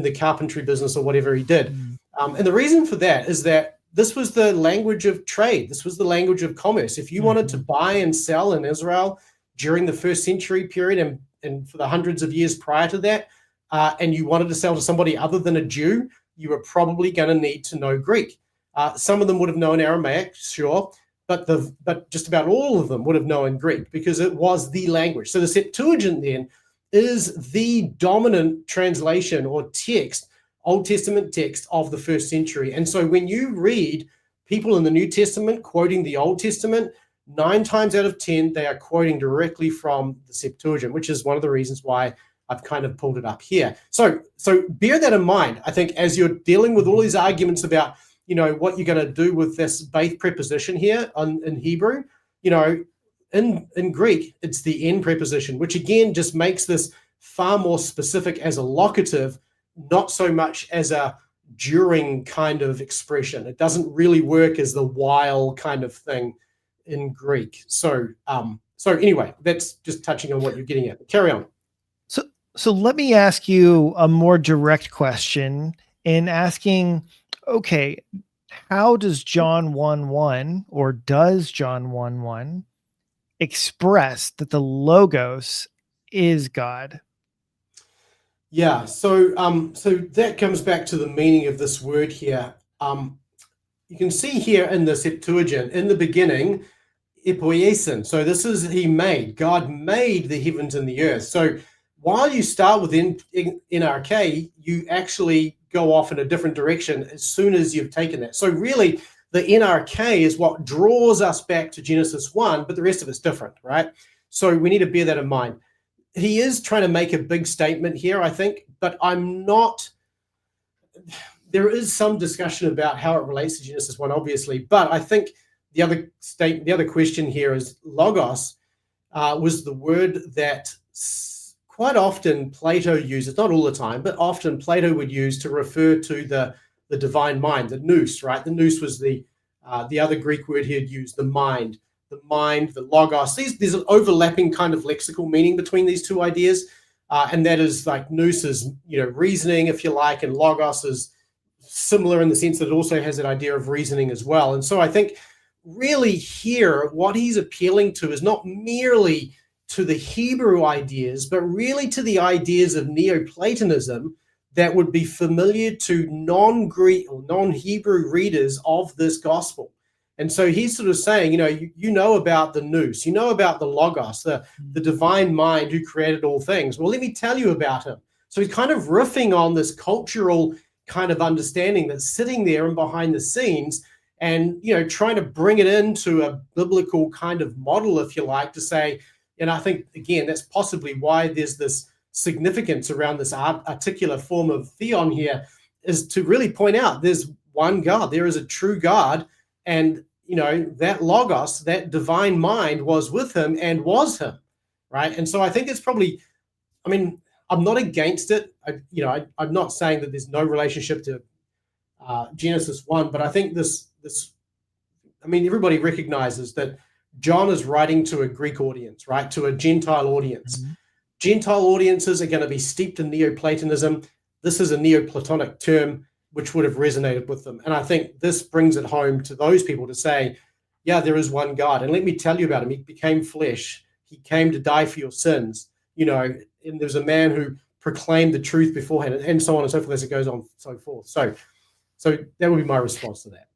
the carpentry business or whatever he did. And the reason for that is that this was the language of trade. This was the language of commerce. If you wanted to buy and sell in Israel during the first century period and for the hundreds of years prior to that, and you wanted to sell to somebody other than a Jew, you were probably going to need to know Greek. Some of them would have known Aramaic, sure, but just about all of them would have known Greek because it was the language. So the Septuagint then is the dominant translation or text, Old Testament text of the first century. And so when you read people in the New Testament quoting the Old Testament, 9 times out of 10, they are quoting directly from the Septuagint, which is one of the reasons why I've kind of pulled it up here. So bear that in mind, I think, as you're dealing with all these arguments about, what you're going to do with this Beth preposition here in Hebrew. In Greek, it's the N preposition, which again just makes this far more specific as a locative, not so much as a during kind of expression. It doesn't really work as the while kind of thing in Greek. So anyway, that's just touching on what you're getting at. Carry on. So let me ask you a more direct question in asking, okay, how does John 1:1 or does John 1:1 express that the Logos is God? Yeah, so that comes back to the meaning of this word here. You can see here in the Septuagint, in the beginning, ipoiesin. So this is God made the heavens and the earth. So while you start with NRK, you actually go off in a different direction as soon as you've taken that. So really, the NRK is what draws us back to Genesis 1, but the rest of it's different, right? So we need to bear that in mind. He is trying to make a big statement here, I think, but there is some discussion about how it relates to Genesis 1, obviously, but I think the other question here is logos was the word that quite often Plato uses, not all the time, but often Plato would use to refer to the divine mind, the nous, right? The nous was the other Greek word he had used, the mind, the logos. There's an overlapping kind of lexical meaning between these two ideas, and that is like nous is reasoning, if you like, and logos is similar in the sense that it also has that idea of reasoning as well. And so I think really here, what he's appealing to is not merely to the Hebrew ideas, but really to the ideas of Neoplatonism that would be familiar to non-Greek or non-Hebrew readers of this gospel. And so he's sort of saying, you know about the nous, you know about the logos, the divine mind who created all things. Well, let me tell you about him. So he's kind of riffing on this cultural kind of understanding that's sitting there and behind the scenes, and trying to bring it into a biblical kind of model, if you like, to say, and I think again that's possibly why there's this significance around this articular form of theon here, is to really point out there's one God, there is a true God, and that logos, that divine mind, was with him and was him, right? And so I think it's probably, I mean, I'm not against it. I'm not saying that there's no relationship to Genesis 1, but I think everybody recognizes that John is writing to a Greek audience, right? To a Gentile audience. Mm-hmm. Gentile audiences are going to be steeped in Neoplatonism. This is a Neoplatonic term which would have resonated with them. And I think this brings it home to those people to say, yeah, there is one God. And let me tell you about him. He became flesh. He came to die for your sins. And there's a man who proclaimed the truth beforehand, and so on and so forth as it goes on, so forth. So that would be my response to that.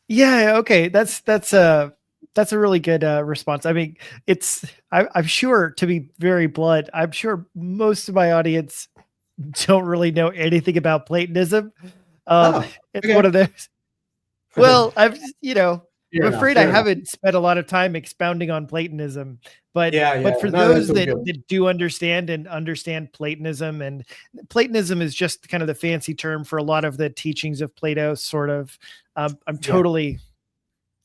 Yeah. Okay. That's a really good response. I mean, I'm sure, to be very blunt, I'm sure most of my audience don't really know anything about Platonism. It's one of those. Well, I'm afraid I haven't spent a lot of time expounding on Platonism, but for those that do understand Platonism, and Platonism is just kind of the fancy term for a lot of the teachings of Plato, sort of. I'm totally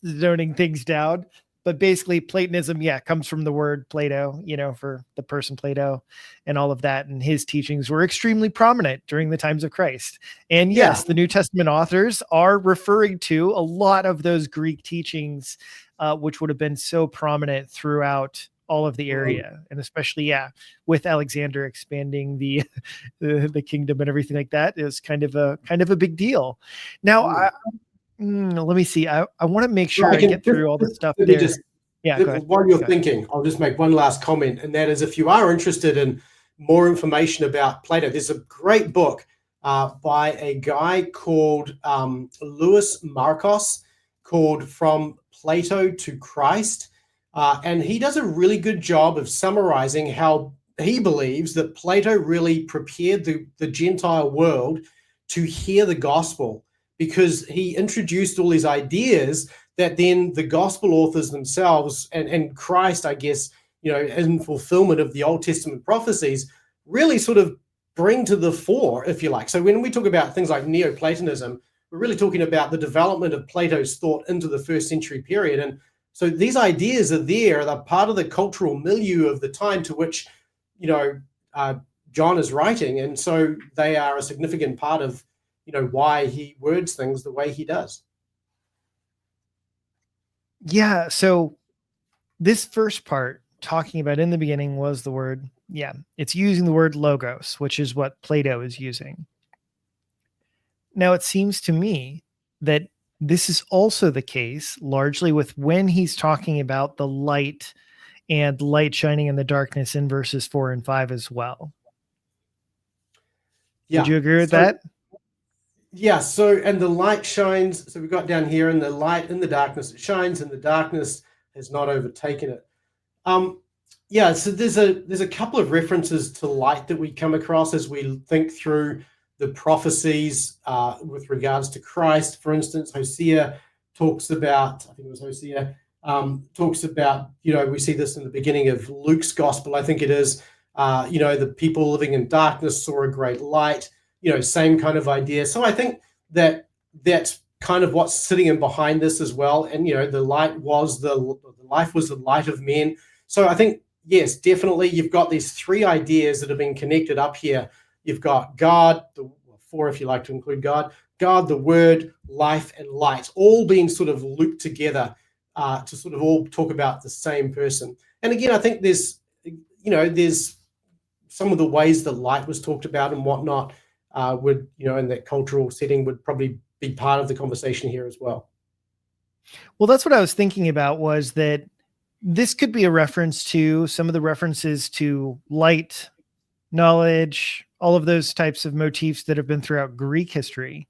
zoning things down, but basically Platonism, comes from the word Plato, for the person Plato and all of that. And his teachings were extremely prominent during the times of Christ. And yes, the New Testament authors are referring to a lot of those Greek teachings, which would have been so prominent throughout all of the area. And especially, with Alexander expanding the kingdom and everything like that, is kind of a big deal. Now, let me see. I want to make sure I get through all the stuff there. Go ahead. While you're thinking, I'll just make one last comment, and that is, if you are interested in more information about Plato, there's a great book by a guy called Louis Marcos called From Plato to Christ, and he does a really good job of summarizing how he believes that Plato really prepared the Gentile world to hear the gospel, because he introduced all these ideas that then the gospel authors themselves and Christ, I guess, in fulfillment of the Old Testament prophecies, really sort of bring to the fore, if you like. So when we talk about things like Neoplatonism, we're really talking about the development of Plato's thought into the first century period. And so these ideas are there, they're part of the cultural milieu of the time to which, John is writing. And so they are a significant part of why he words things the way he does. Yeah. So this first part, talking about in the beginning was the word, it's using the word logos, which is what Plato is using. Now, it seems to me that this is also the case largely with when he's talking about the light and light shining in the darkness in verses 4 and 5 as well. Would you agree with that? Yeah, so, and the light shines, so we've got down here, and the light in the darkness, it shines, and the darkness has not overtaken it. So there's a couple of references to light that we come across as we think through the prophecies with regards to Christ. For instance, Hosea talks about, I think it was Hosea, talks about, we see this in the beginning of Luke's gospel, I think it is, the people living in darkness saw a great light. Same kind of idea. So I think that that's kind of what's sitting in behind this as well. And, the life was the light of men. So I think, yes, definitely you've got these three ideas that have been connected up here. You've got God, four if you like to include God, the Word, life, and light, all being sort of looped together to sort of all talk about the same person. And again, I think there's some of the ways that light was talked about and whatnot. would, in that cultural setting, would probably be part of the conversation here as well. Well, that's what I was thinking about, was that this could be a reference to some of the references to light, knowledge, all of those types of motifs that have been throughout Greek history.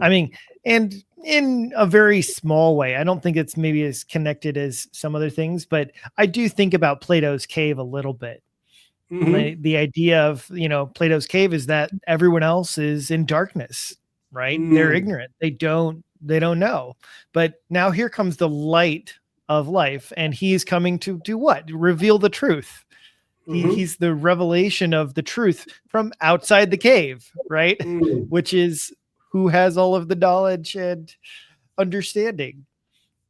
I mean, and in a very small way, I don't think it's maybe as connected as some other things, but I do think about Plato's cave a little bit. The idea of, Plato's cave is that everyone else is in darkness, right? They're ignorant. They don't know. But now here comes the light of life, and he's coming to do what? Reveal the truth. He's the revelation of the truth from outside the cave, right? Which is who has all of the knowledge and understanding.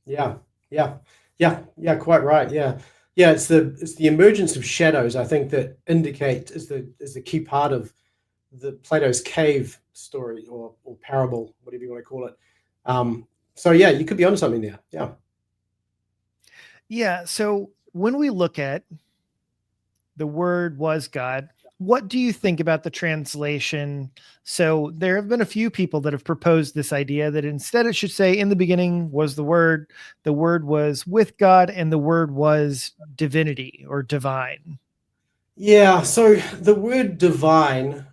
Yeah, quite right. Yeah. It's the emergence of shadows, I think, that indicate is the key part of the Plato's cave story, or parable, whatever you want to call it. So yeah, you could be onto something there. Yeah. Yeah. So when we look at the word was God, what do you think about the translation? So there have been a few people that have proposed this idea that instead it should say, in the beginning was the word was with God, and the word was divinity or divine. Yeah. So the word divine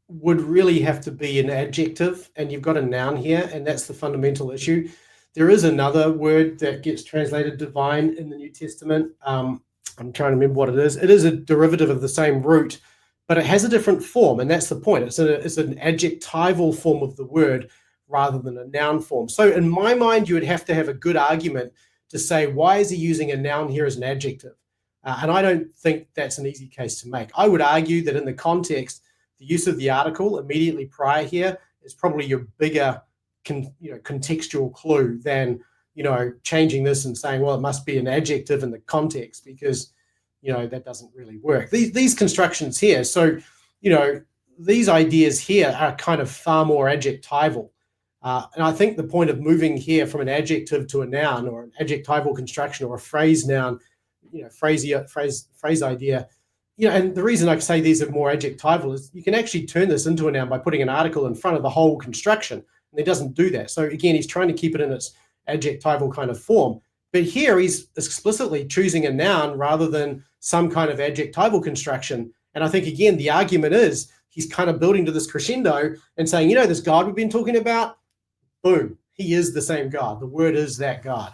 would really have to be an adjective, and you've got a noun here, and that's the fundamental issue. There is another word that gets translated divine in the New Testament. I'm trying to remember what it is. It is a derivative of the same root, but it has a different form, and that's the point. It's an adjectival form of the word rather than a noun form. So in my mind, you would have to have a good argument to say, why is he using a noun here as an adjective? And I don't think that's an easy case to make. I would argue that in the context, the use of the article immediately prior here is probably your bigger contextual clue than changing this and saying, well, it must be an adjective in the context, because that doesn't really work. These constructions here, so these ideas here are kind of far more adjectival, and I think the point of moving here from an adjective to a noun, or an adjectival construction, or a phrase noun, phrase idea, and the reason I say these are more adjectival is you can actually turn this into a noun by putting an article in front of the whole construction, and it doesn't do that. So again, he's trying to keep it in its adjectival kind of form. But here he's explicitly choosing a noun rather than some kind of adjectival construction. And I think, again, the argument is he's kind of building to this crescendo and saying, this God we've been talking about, boom, he is the same God. The word is that God.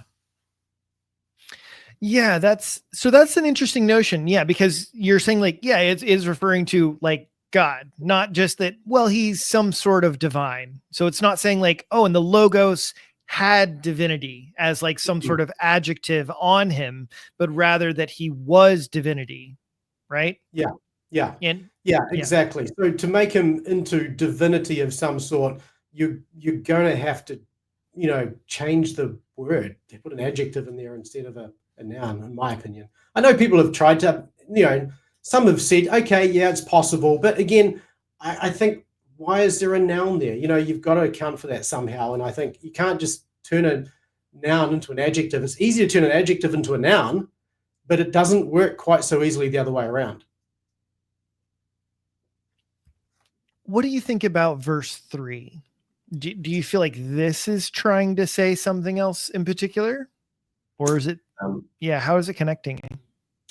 Yeah, that's an interesting notion. Yeah, because you're saying it is referring to God, not just that, well, he's some sort of divine. So it's not saying and the Logos had divinity as some sort of adjective on him, but rather that he was divinity, right? Yeah. And exactly. So to make him into divinity of some sort, you're going to have to, change the word, to put an adjective in there instead of a noun, in my opinion. I know people have tried to, some have said, okay, yeah, it's possible. But again, I think, why is there a noun there? You've got to account for that somehow. And I think you can't just turn a noun into an adjective. It's easy to turn an adjective into a noun, but it doesn't work quite so easily the other way around. What do you think about verse 3? Do you feel like this is trying to say something else in particular? Or is it, how is it connecting?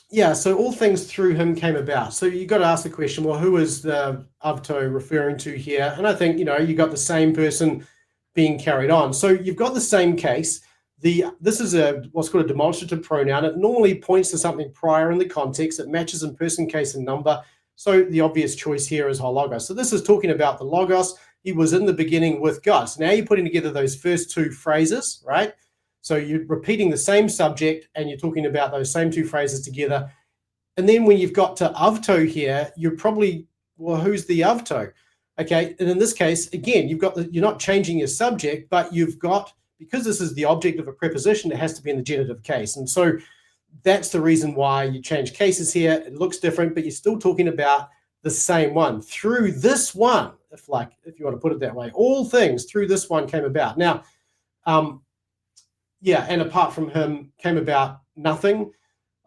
Yeah, so all things through him came about. So you got to ask the question, well, who is the avto referring to here? And I think, you got the same person being carried on. So you've got the same case. This is what's called a demonstrative pronoun. It normally points to something prior in the context. It matches in person, case, and number. So the obvious choice here is hologos. So this is talking about the Logos. He was in the beginning with God. So now you're putting together those first two phrases, right? So you're repeating the same subject and you're talking about those same two phrases together. And then when you've got to avto here, you're probably, well, who's the avto? Okay, and in this case, again, you're not changing your subject, but you've got, because this is the object of a preposition, it has to be in the genitive case. And so that's the reason why you change cases here. It looks different, but you're still talking about the same one. Through this one, if you want to put it that way, all things through this one came about. Now, and apart from him came about nothing,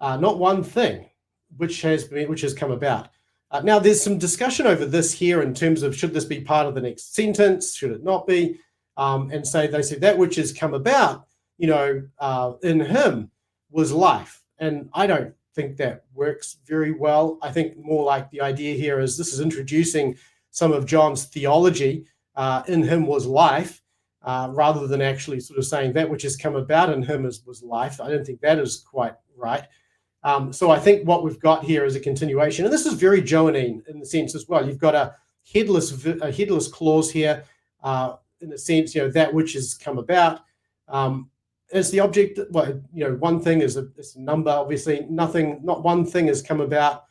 not one thing, which has come about. Now, there's some discussion over this here in terms of should this be part of the next sentence, should it not be? And so they said that which has come about, in him was life. And I don't think that works very well. I think more like the idea here is this is introducing some of John's theology. In him was life, rather than actually sort of saying that which has come about in him was life. I don't think that is quite right. So I think what we've got here is a continuation, and this is very Johannine in the sense as well. You've got a headless clause here, in the sense, that which has come about. As the object, well, one thing is a number, obviously. Not one thing has come about.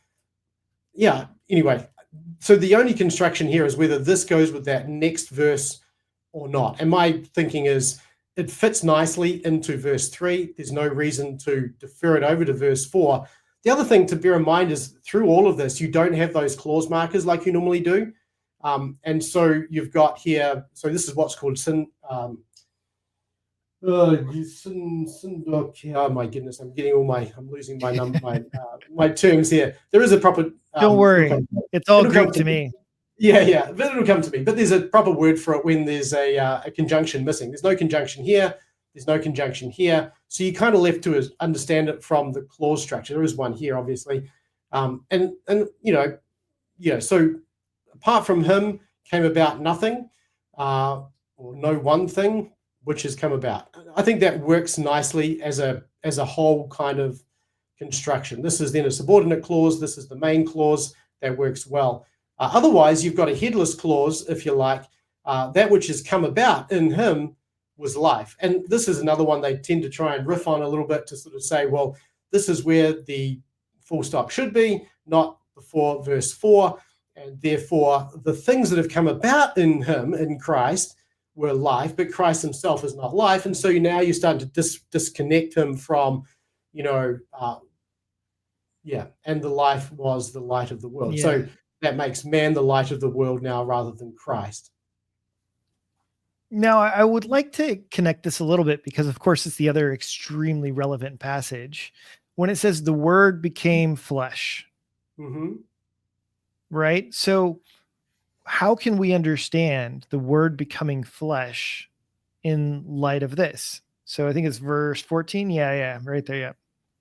Yeah, anyway. So the only construction here is whether this goes with that next verse or not. And my thinking is it fits nicely into verse 3. There's no reason to defer it over to verse 4. The other thing to bear in mind is through all of this, you don't have those clause markers like you normally do. And so you've got here, so this is what's called sin. Oh my goodness, I'm losing my terms here. There is a proper. Don't worry, it's all Greek to me. Yeah, but it'll come to me. But there's a proper word for it when there's a conjunction missing. There's no conjunction here. There's no conjunction here. So you kind of left to understand it from the clause structure. There is one here, obviously. So apart from him came about nothing, or no one thing which has come about. I think that works nicely as a whole kind of construction. This is then a subordinate clause. This is the main clause. That works well. Otherwise, you've got a headless clause, if you like. That which has come about in him was life. And this is another one they tend to try and riff on a little bit to sort of say, well, this is where the full stop should be, not before verse 4. And therefore, the things that have come about in him, in Christ, were life, but Christ himself is not life. And so now you're starting to disconnect him from, and the life was the light of the world. Yeah. So that makes man the light of the world now rather than Christ. Now, I would like to connect this a little bit because, of course, it's the other extremely relevant passage when it says the word became flesh. Mm-hmm. Right? So how can we understand the word becoming flesh in light of this? So I think it's verse 14. Yeah, right there.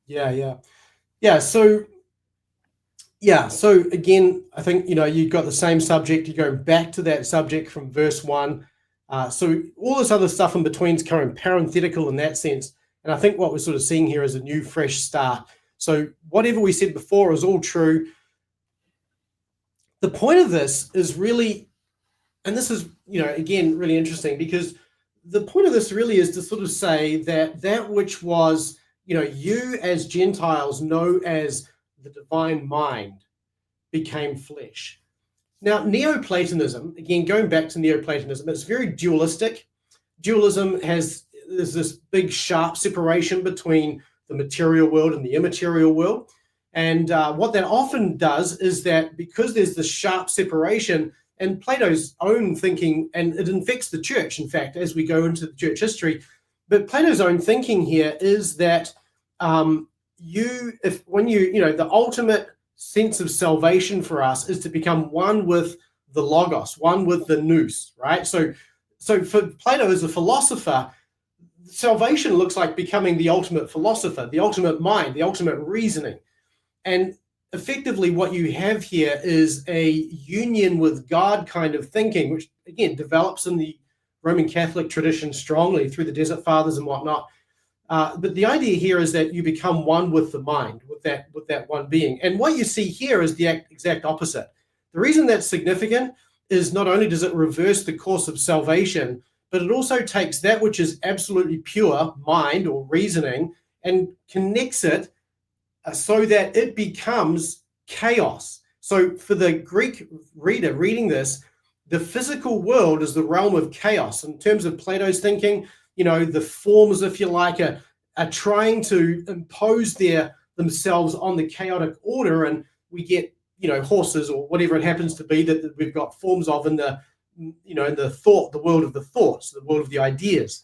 Yeah. So again, I think, you've got the same subject. You're going back to that subject from verse 1. So all this other stuff in between is kind of parenthetical in that sense. And I think what we're sort of seeing here is a new, fresh start. So whatever we said before is all true. The point of this is really, and this is, again, really interesting, because the point of this really is to sort of say that which was, you as Gentiles know as the divine mind became flesh. Now, Neoplatonism, again, going back to Neoplatonism, it's very dualistic. Dualism there's this big sharp separation between the material world and the immaterial world. And what that often does is that because there's this sharp separation, and Plato's own thinking, and it infects the church, in fact, as we go into the church history, but Plato's own thinking here is that the ultimate sense of salvation for us is to become one with the logos, one with the nous, right? So for Plato as a philosopher, salvation looks like becoming the ultimate philosopher, the ultimate mind, the ultimate reasoning. And effectively what you have here is a union with God kind of thinking, which again develops in the Roman Catholic tradition strongly through the Desert Fathers and whatnot. But the idea here is that you become one with the mind, with that one being. And what you see here is the exact opposite. The reason that's significant is not only does it reverse the course of salvation, but it also takes that which is absolutely pure mind or reasoning and connects it so that it becomes chaos. So for the Greek reader reading this, the physical world is the realm of chaos. In terms of Plato's thinking, the forms, if you like, are trying to impose themselves on the chaotic order, and we get, horses or whatever it happens to be that we've got forms of in the world of the thoughts, the world of the ideas.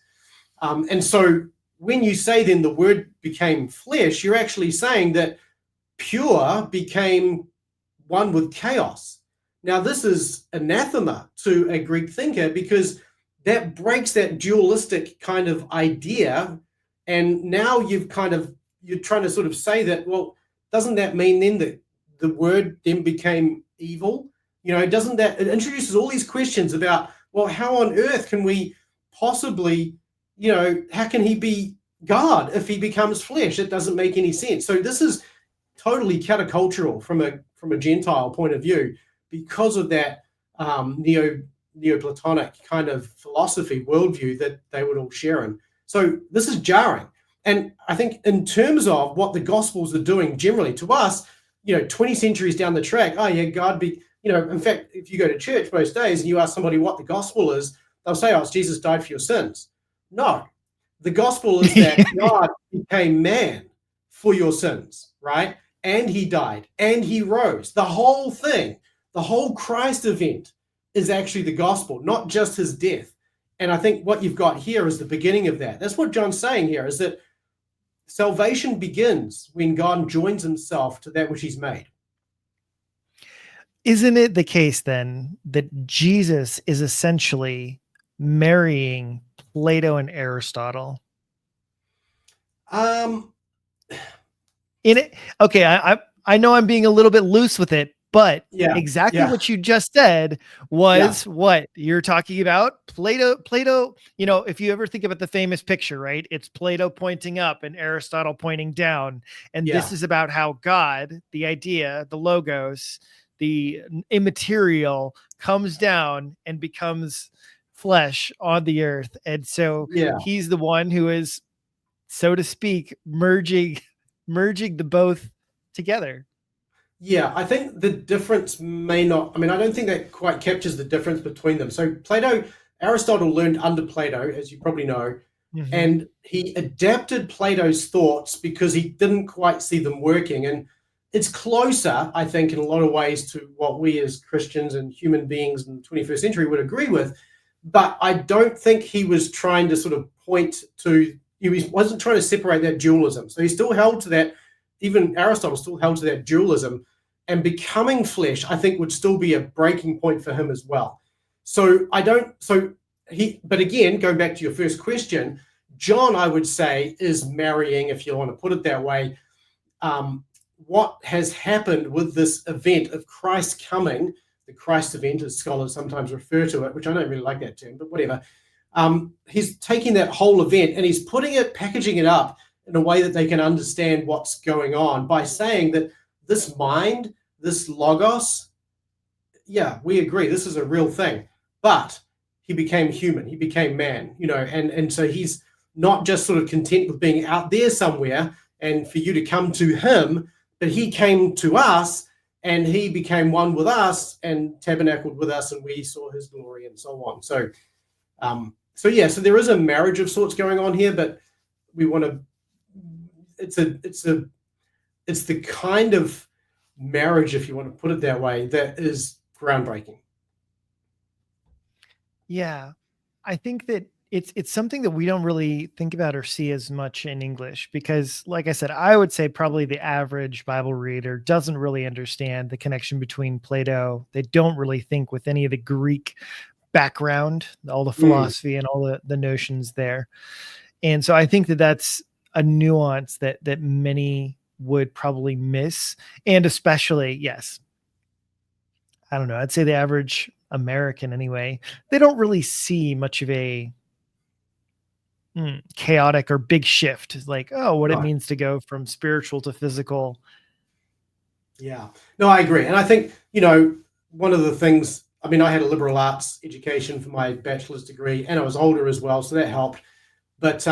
And so when you say then the word became flesh, you're actually saying that pure became one with chaos. Now, this is anathema to a Greek thinker because that breaks that dualistic kind of idea. And now you're trying to sort of say that, well, doesn't that mean then that the word then became evil? Doesn't that, it introduces all these questions about, well, how on earth can we possibly, how can he be God if he becomes flesh? It doesn't make any sense. So this is totally countercultural from a Gentile point of view because of that Neoplatonic kind of philosophy worldview that they would all share in. So this is jarring. And I think in terms of what the Gospels are doing generally to us, 20 centuries down the track, oh yeah, God be, in fact, if you go to church most days and you ask somebody what the gospel is, they'll say, oh, it's Jesus died for your sins. No, the gospel is that God became man for your sins, right? And he died and he rose. The whole thing, the whole Christ event is actually the gospel, not just his death. And I think what you've got here is the beginning of that. That's what John's saying here, is that salvation begins when God joins himself to that which he's made. Isn't it the case then that Jesus is essentially marrying Plato and Aristotle? In it, okay, I know I'm being a little bit loose with it, but exactly what you just said was what you're talking about. Plato, if you ever think about the famous picture, right? It's Plato pointing up and Aristotle pointing down. And this is about how God, the idea, the logos, the immaterial, comes down and becomes flesh on the earth. And so he's the one who is, so to speak, merging the both together. Yeah, I think the difference may not, I don't think that quite captures the difference between them. So Aristotle learned under Plato, as you probably know, and he adapted Plato's thoughts because he didn't quite see them working. And it's closer, I think, in a lot of ways to what we as Christians and human beings in the 21st century would agree with. But I don't think he was trying to sort of point to, he wasn't trying to separate that dualism. So he still held to that, even Aristotle still held to that dualism, and becoming flesh, I think, would still be a breaking point for him as well. But again, going back to your first question, John, I would say, is marrying, if you want to put it that way, what has happened with this event of Christ coming, the Christ event, as scholars sometimes refer to it, which I don't really like that term, but whatever. He's taking that whole event and he's packaging it up in a way that they can understand what's going on by saying that this mind, this logos, we agree, this is a real thing, but he became human, he became man, and so he's not just sort of content with being out there somewhere and for you to come to him, but he came to us and he became one with us and tabernacled with us and we saw his glory and so on. So there is a marriage of sorts going on here, but we want to, it's the kind of marriage, if you want to put it that way, that is groundbreaking. Yeah, I think that it's something that we don't really think about or see as much in English because, like I said, I would say probably the average Bible reader doesn't really understand the connection between Plato. They don't really think with any of the Greek background, all the philosophy and all the notions there. And so I think that that's a nuance that many would probably miss. And especially, I don't know, I'd say the average American anyway, they don't really see much of a chaotic or big shift, like, what it means to go from spiritual to physical. Yeah, no, I agree. And I think, one of the things, I had a liberal arts education for my bachelor's degree and I was older as well, so that helped. But,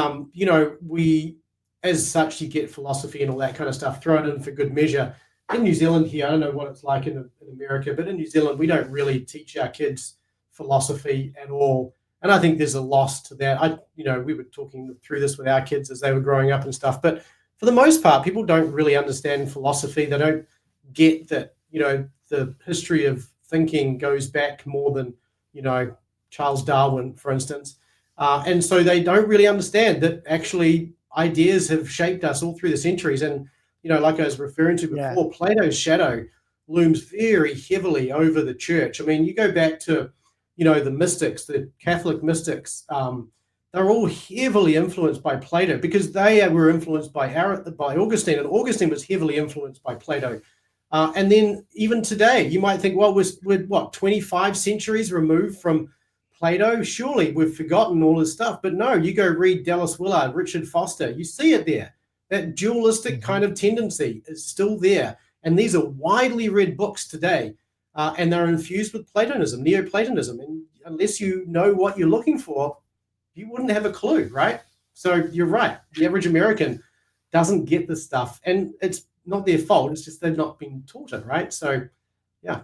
we, as such, you get philosophy and all that kind of stuff thrown in for good measure. In New Zealand here, I don't know what it's like in America, but in New Zealand, we don't really teach our kids philosophy at all. And I think there's a loss to that. We were talking through this with our kids as they were growing up and stuff. But for the most part, people don't really understand philosophy. They don't get that, the history of thinking goes back more than, Charles Darwin, for instance. And so they don't really understand that actually ideas have shaped us all through the centuries. And, like I was referring to before, Plato's shadow looms very heavily over the church. I mean, you go back to, the mystics, the Catholic mystics, they're all heavily influenced by Plato because they were influenced by Augustine, and Augustine was heavily influenced by Plato. And then even today, you might think, well, we're what, 25 centuries removed from Plato? Surely we've forgotten all his stuff. But no, you go read Dallas Willard, Richard Foster, you see it there. That dualistic kind of tendency is still there. And these are widely read books today. And they're infused with Platonism, Neoplatonism. And unless you know what you're looking for, you wouldn't have a clue, right? So you're right. The average American doesn't get this stuff. And it's not their fault. It's just they've not been taught it, right? So, yeah.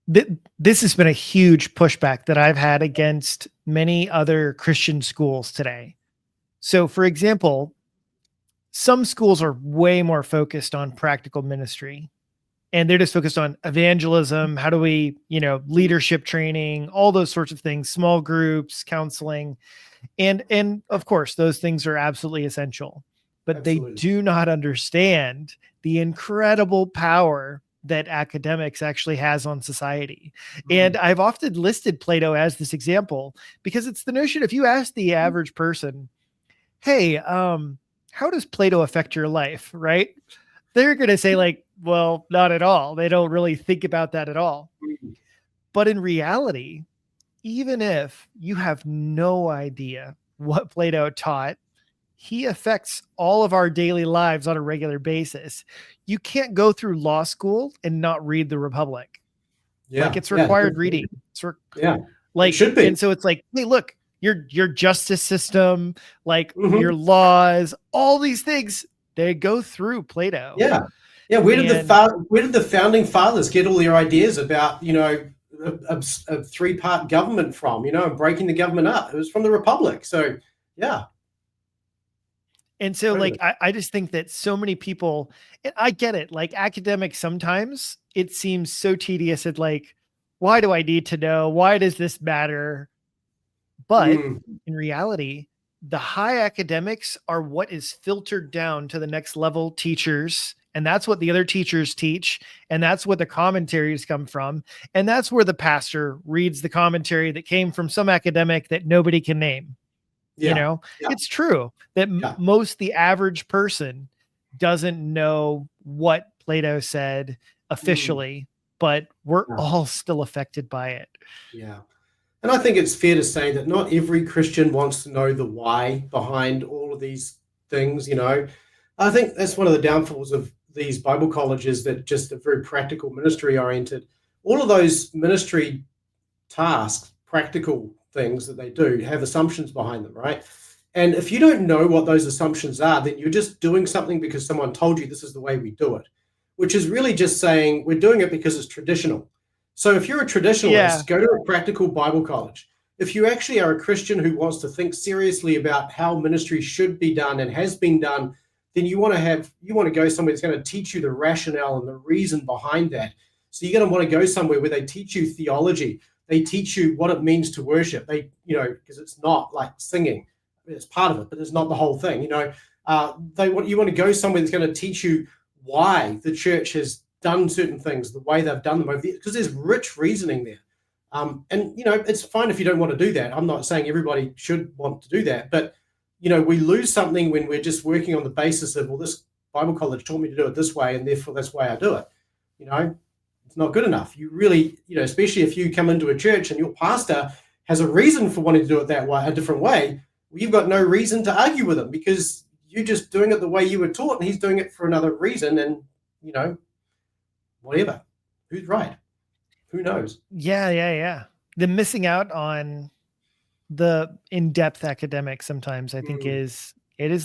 This has been a huge pushback that I've had against many other Christian schools today. So, for example, some schools are way more focused on practical ministry, and they're just focused on evangelism. How do we, leadership training, all those sorts of things, small groups, counseling. And of course, those things are absolutely essential, but Absolutely. they do not understand the incredible power that academics actually has on society. And I've often listed Plato as this example because it's the notion, if you ask the average person, hey, how does Plato affect your life? Right? They're going to say like, well, not at all. They don't really think about that at all. But in reality, even if you have no idea what Plato taught, he affects all of our daily lives on a regular basis. You can't go through law school and not read the Republic. Yeah. Like it's required reading. It's like, it should be. And so it's like, hey, look, your justice system, like your laws, all these things, they go through Plato. Yeah. Yeah. Where did the founding fathers get all their ideas about, a three-part government from, and breaking the government up? It was from the Republic. So, yeah. And so like, I just think that so many people, and I get it, like academics, sometimes it seems so tedious and like, why do I need to know? Why does this matter? But in reality, the high academics are what is filtered down to the next level teachers. And that's what the other teachers teach. And that's what the commentaries come from. And that's where the pastor reads the commentary that came from some academic that nobody can name. It's true that the average person doesn't know what Plato said officially, but we're all still affected by it. Yeah. And I think it's fair to say that not every Christian wants to know the why behind all of these things. I think that's one of the downfalls of these Bible colleges, that just are very practical, ministry oriented. All of those ministry tasks, practical things that they do, have assumptions behind them, right? And if you don't know what those assumptions are, then you're just doing something because someone told you this is the way we do it, which is really just saying we're doing it because it's traditional. So if you're a traditionalist, go to a practical Bible college. If you actually are a Christian who wants to think seriously about how ministry should be done and has been done, then you want to go somewhere that's going to teach you the rationale and the reason behind that. So you're going to want to go somewhere where they teach you theology. They teach you what it means to worship. Because it's not like singing. It's part of it, but it's not the whole thing. You want to go somewhere that's going to teach you why the church has done certain things the way they've done them over the years, because there's rich reasoning there. It's fine if you don't want to do that. I'm not saying everybody should want to do that, but we lose something when we're just working on the basis of, well, this Bible college taught me to do it this way, and therefore that's the way I do it. It's not good enough. You really, especially if you come into a church and your pastor has a reason for wanting to do it that way, a different way, well, you've got no reason to argue with him because you're just doing it the way you were taught, and he's doing it for another reason. And, whatever. Who's right? Who knows? Yeah. The missing out on the in-depth academic sometimes I think is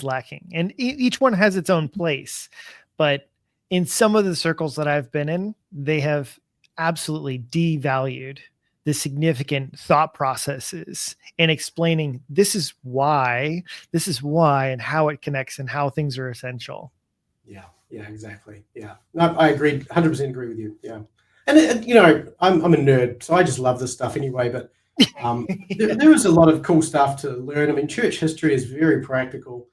lacking, and each one has its own place. But in some of the circles that I've been in, they have absolutely devalued the significant thought processes and explaining this is why, and how it connects and how things are essential. Yeah, exactly. Yeah, no, I agree, 100% agree with you. Yeah, and I'm a nerd, so I just love this stuff anyway. But there is a lot of cool stuff to learn. I mean, church history is very practical.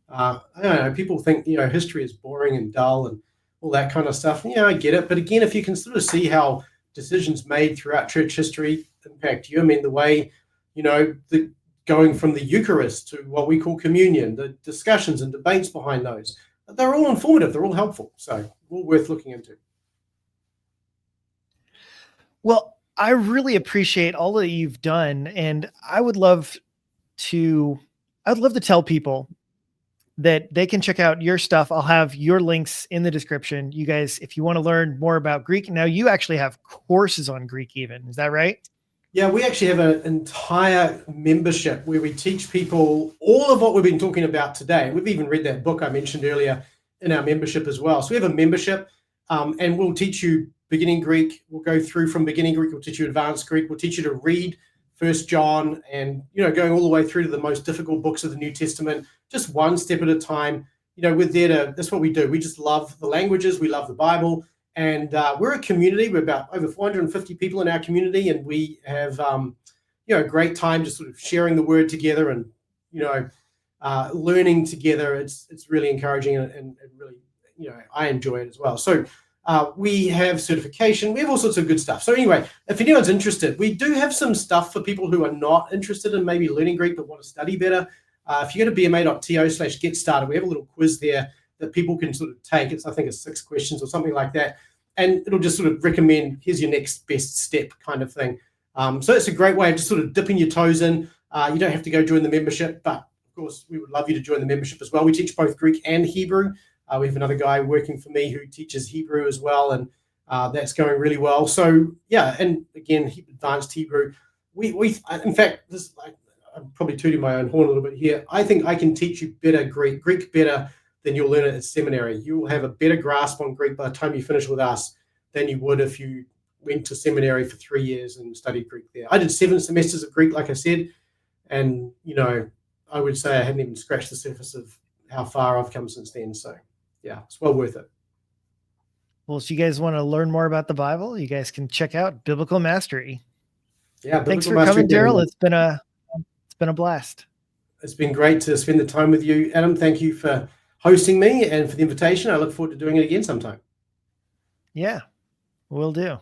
I don't know. People think history is boring and dull, and all that kind of stuff. Yeah, I get it. But again, if you can sort of see how decisions made throughout church history impact you, I mean, the way, the going from the Eucharist to what we call communion, the discussions and debates behind those, they're all informative, they're all helpful. So all worth looking into. Well, I really appreciate all that you've done, and I'd love to tell people that they can check out your stuff. I'll have your links in the description. You guys, if you want to learn more about Greek, now you actually have courses on Greek even. Is that right? Yeah, we actually have an entire membership where we teach people all of what we've been talking about today. We've even read that book I mentioned earlier in our membership as well. So we have a membership, and we'll teach you beginning Greek. We'll go through from beginning Greek. We'll teach you advanced Greek. We'll teach you to read First John, and going all the way through to the most difficult books of the New Testament, just one step at a time. We're there to. That's what we do. We just love the languages. We love the Bible. And we're a community. We're about over 450 people in our community, and we have, a great time just sort of sharing the word together and, learning together. It's really encouraging, and really, I enjoy it as well. So we have certification. We have all sorts of good stuff. So anyway, if anyone's interested, we do have some stuff for people who are not interested in maybe learning Greek but want to study better. If you go to bma.to/get started, we have a little quiz there that people can sort of take. I think it's 6 questions or something like that. And it'll just sort of recommend, here's your next best step kind of thing. So it's a great way of just sort of dipping your toes in. You don't have to go join the membership, but of course, we would love you to join the membership as well. We teach both Greek and Hebrew. We have another guy working for me who teaches Hebrew as well, and that's going really well. So yeah, and again, advanced Hebrew. We in fact, I'm probably tooting my own horn a little bit here. I think I can teach you better Greek better than you'll learn it at seminary. You will have a better grasp on Greek by the time you finish with us than you would if you went to seminary for 3 years and studied Greek there. I did 7 semesters of Greek, like I said, and I would say I hadn't even scratched the surface of how far I've come since then. So yeah, it's well worth it. Well, if you guys want to learn more about the Bible, you guys can check out Biblical Mastery. Yeah, thanks for coming, Darryl. It's been a blast. It's been great to spend the time with you, Adam. Thank you for hosting me and for the invitation. I look forward to doing it again sometime. Yeah, will do.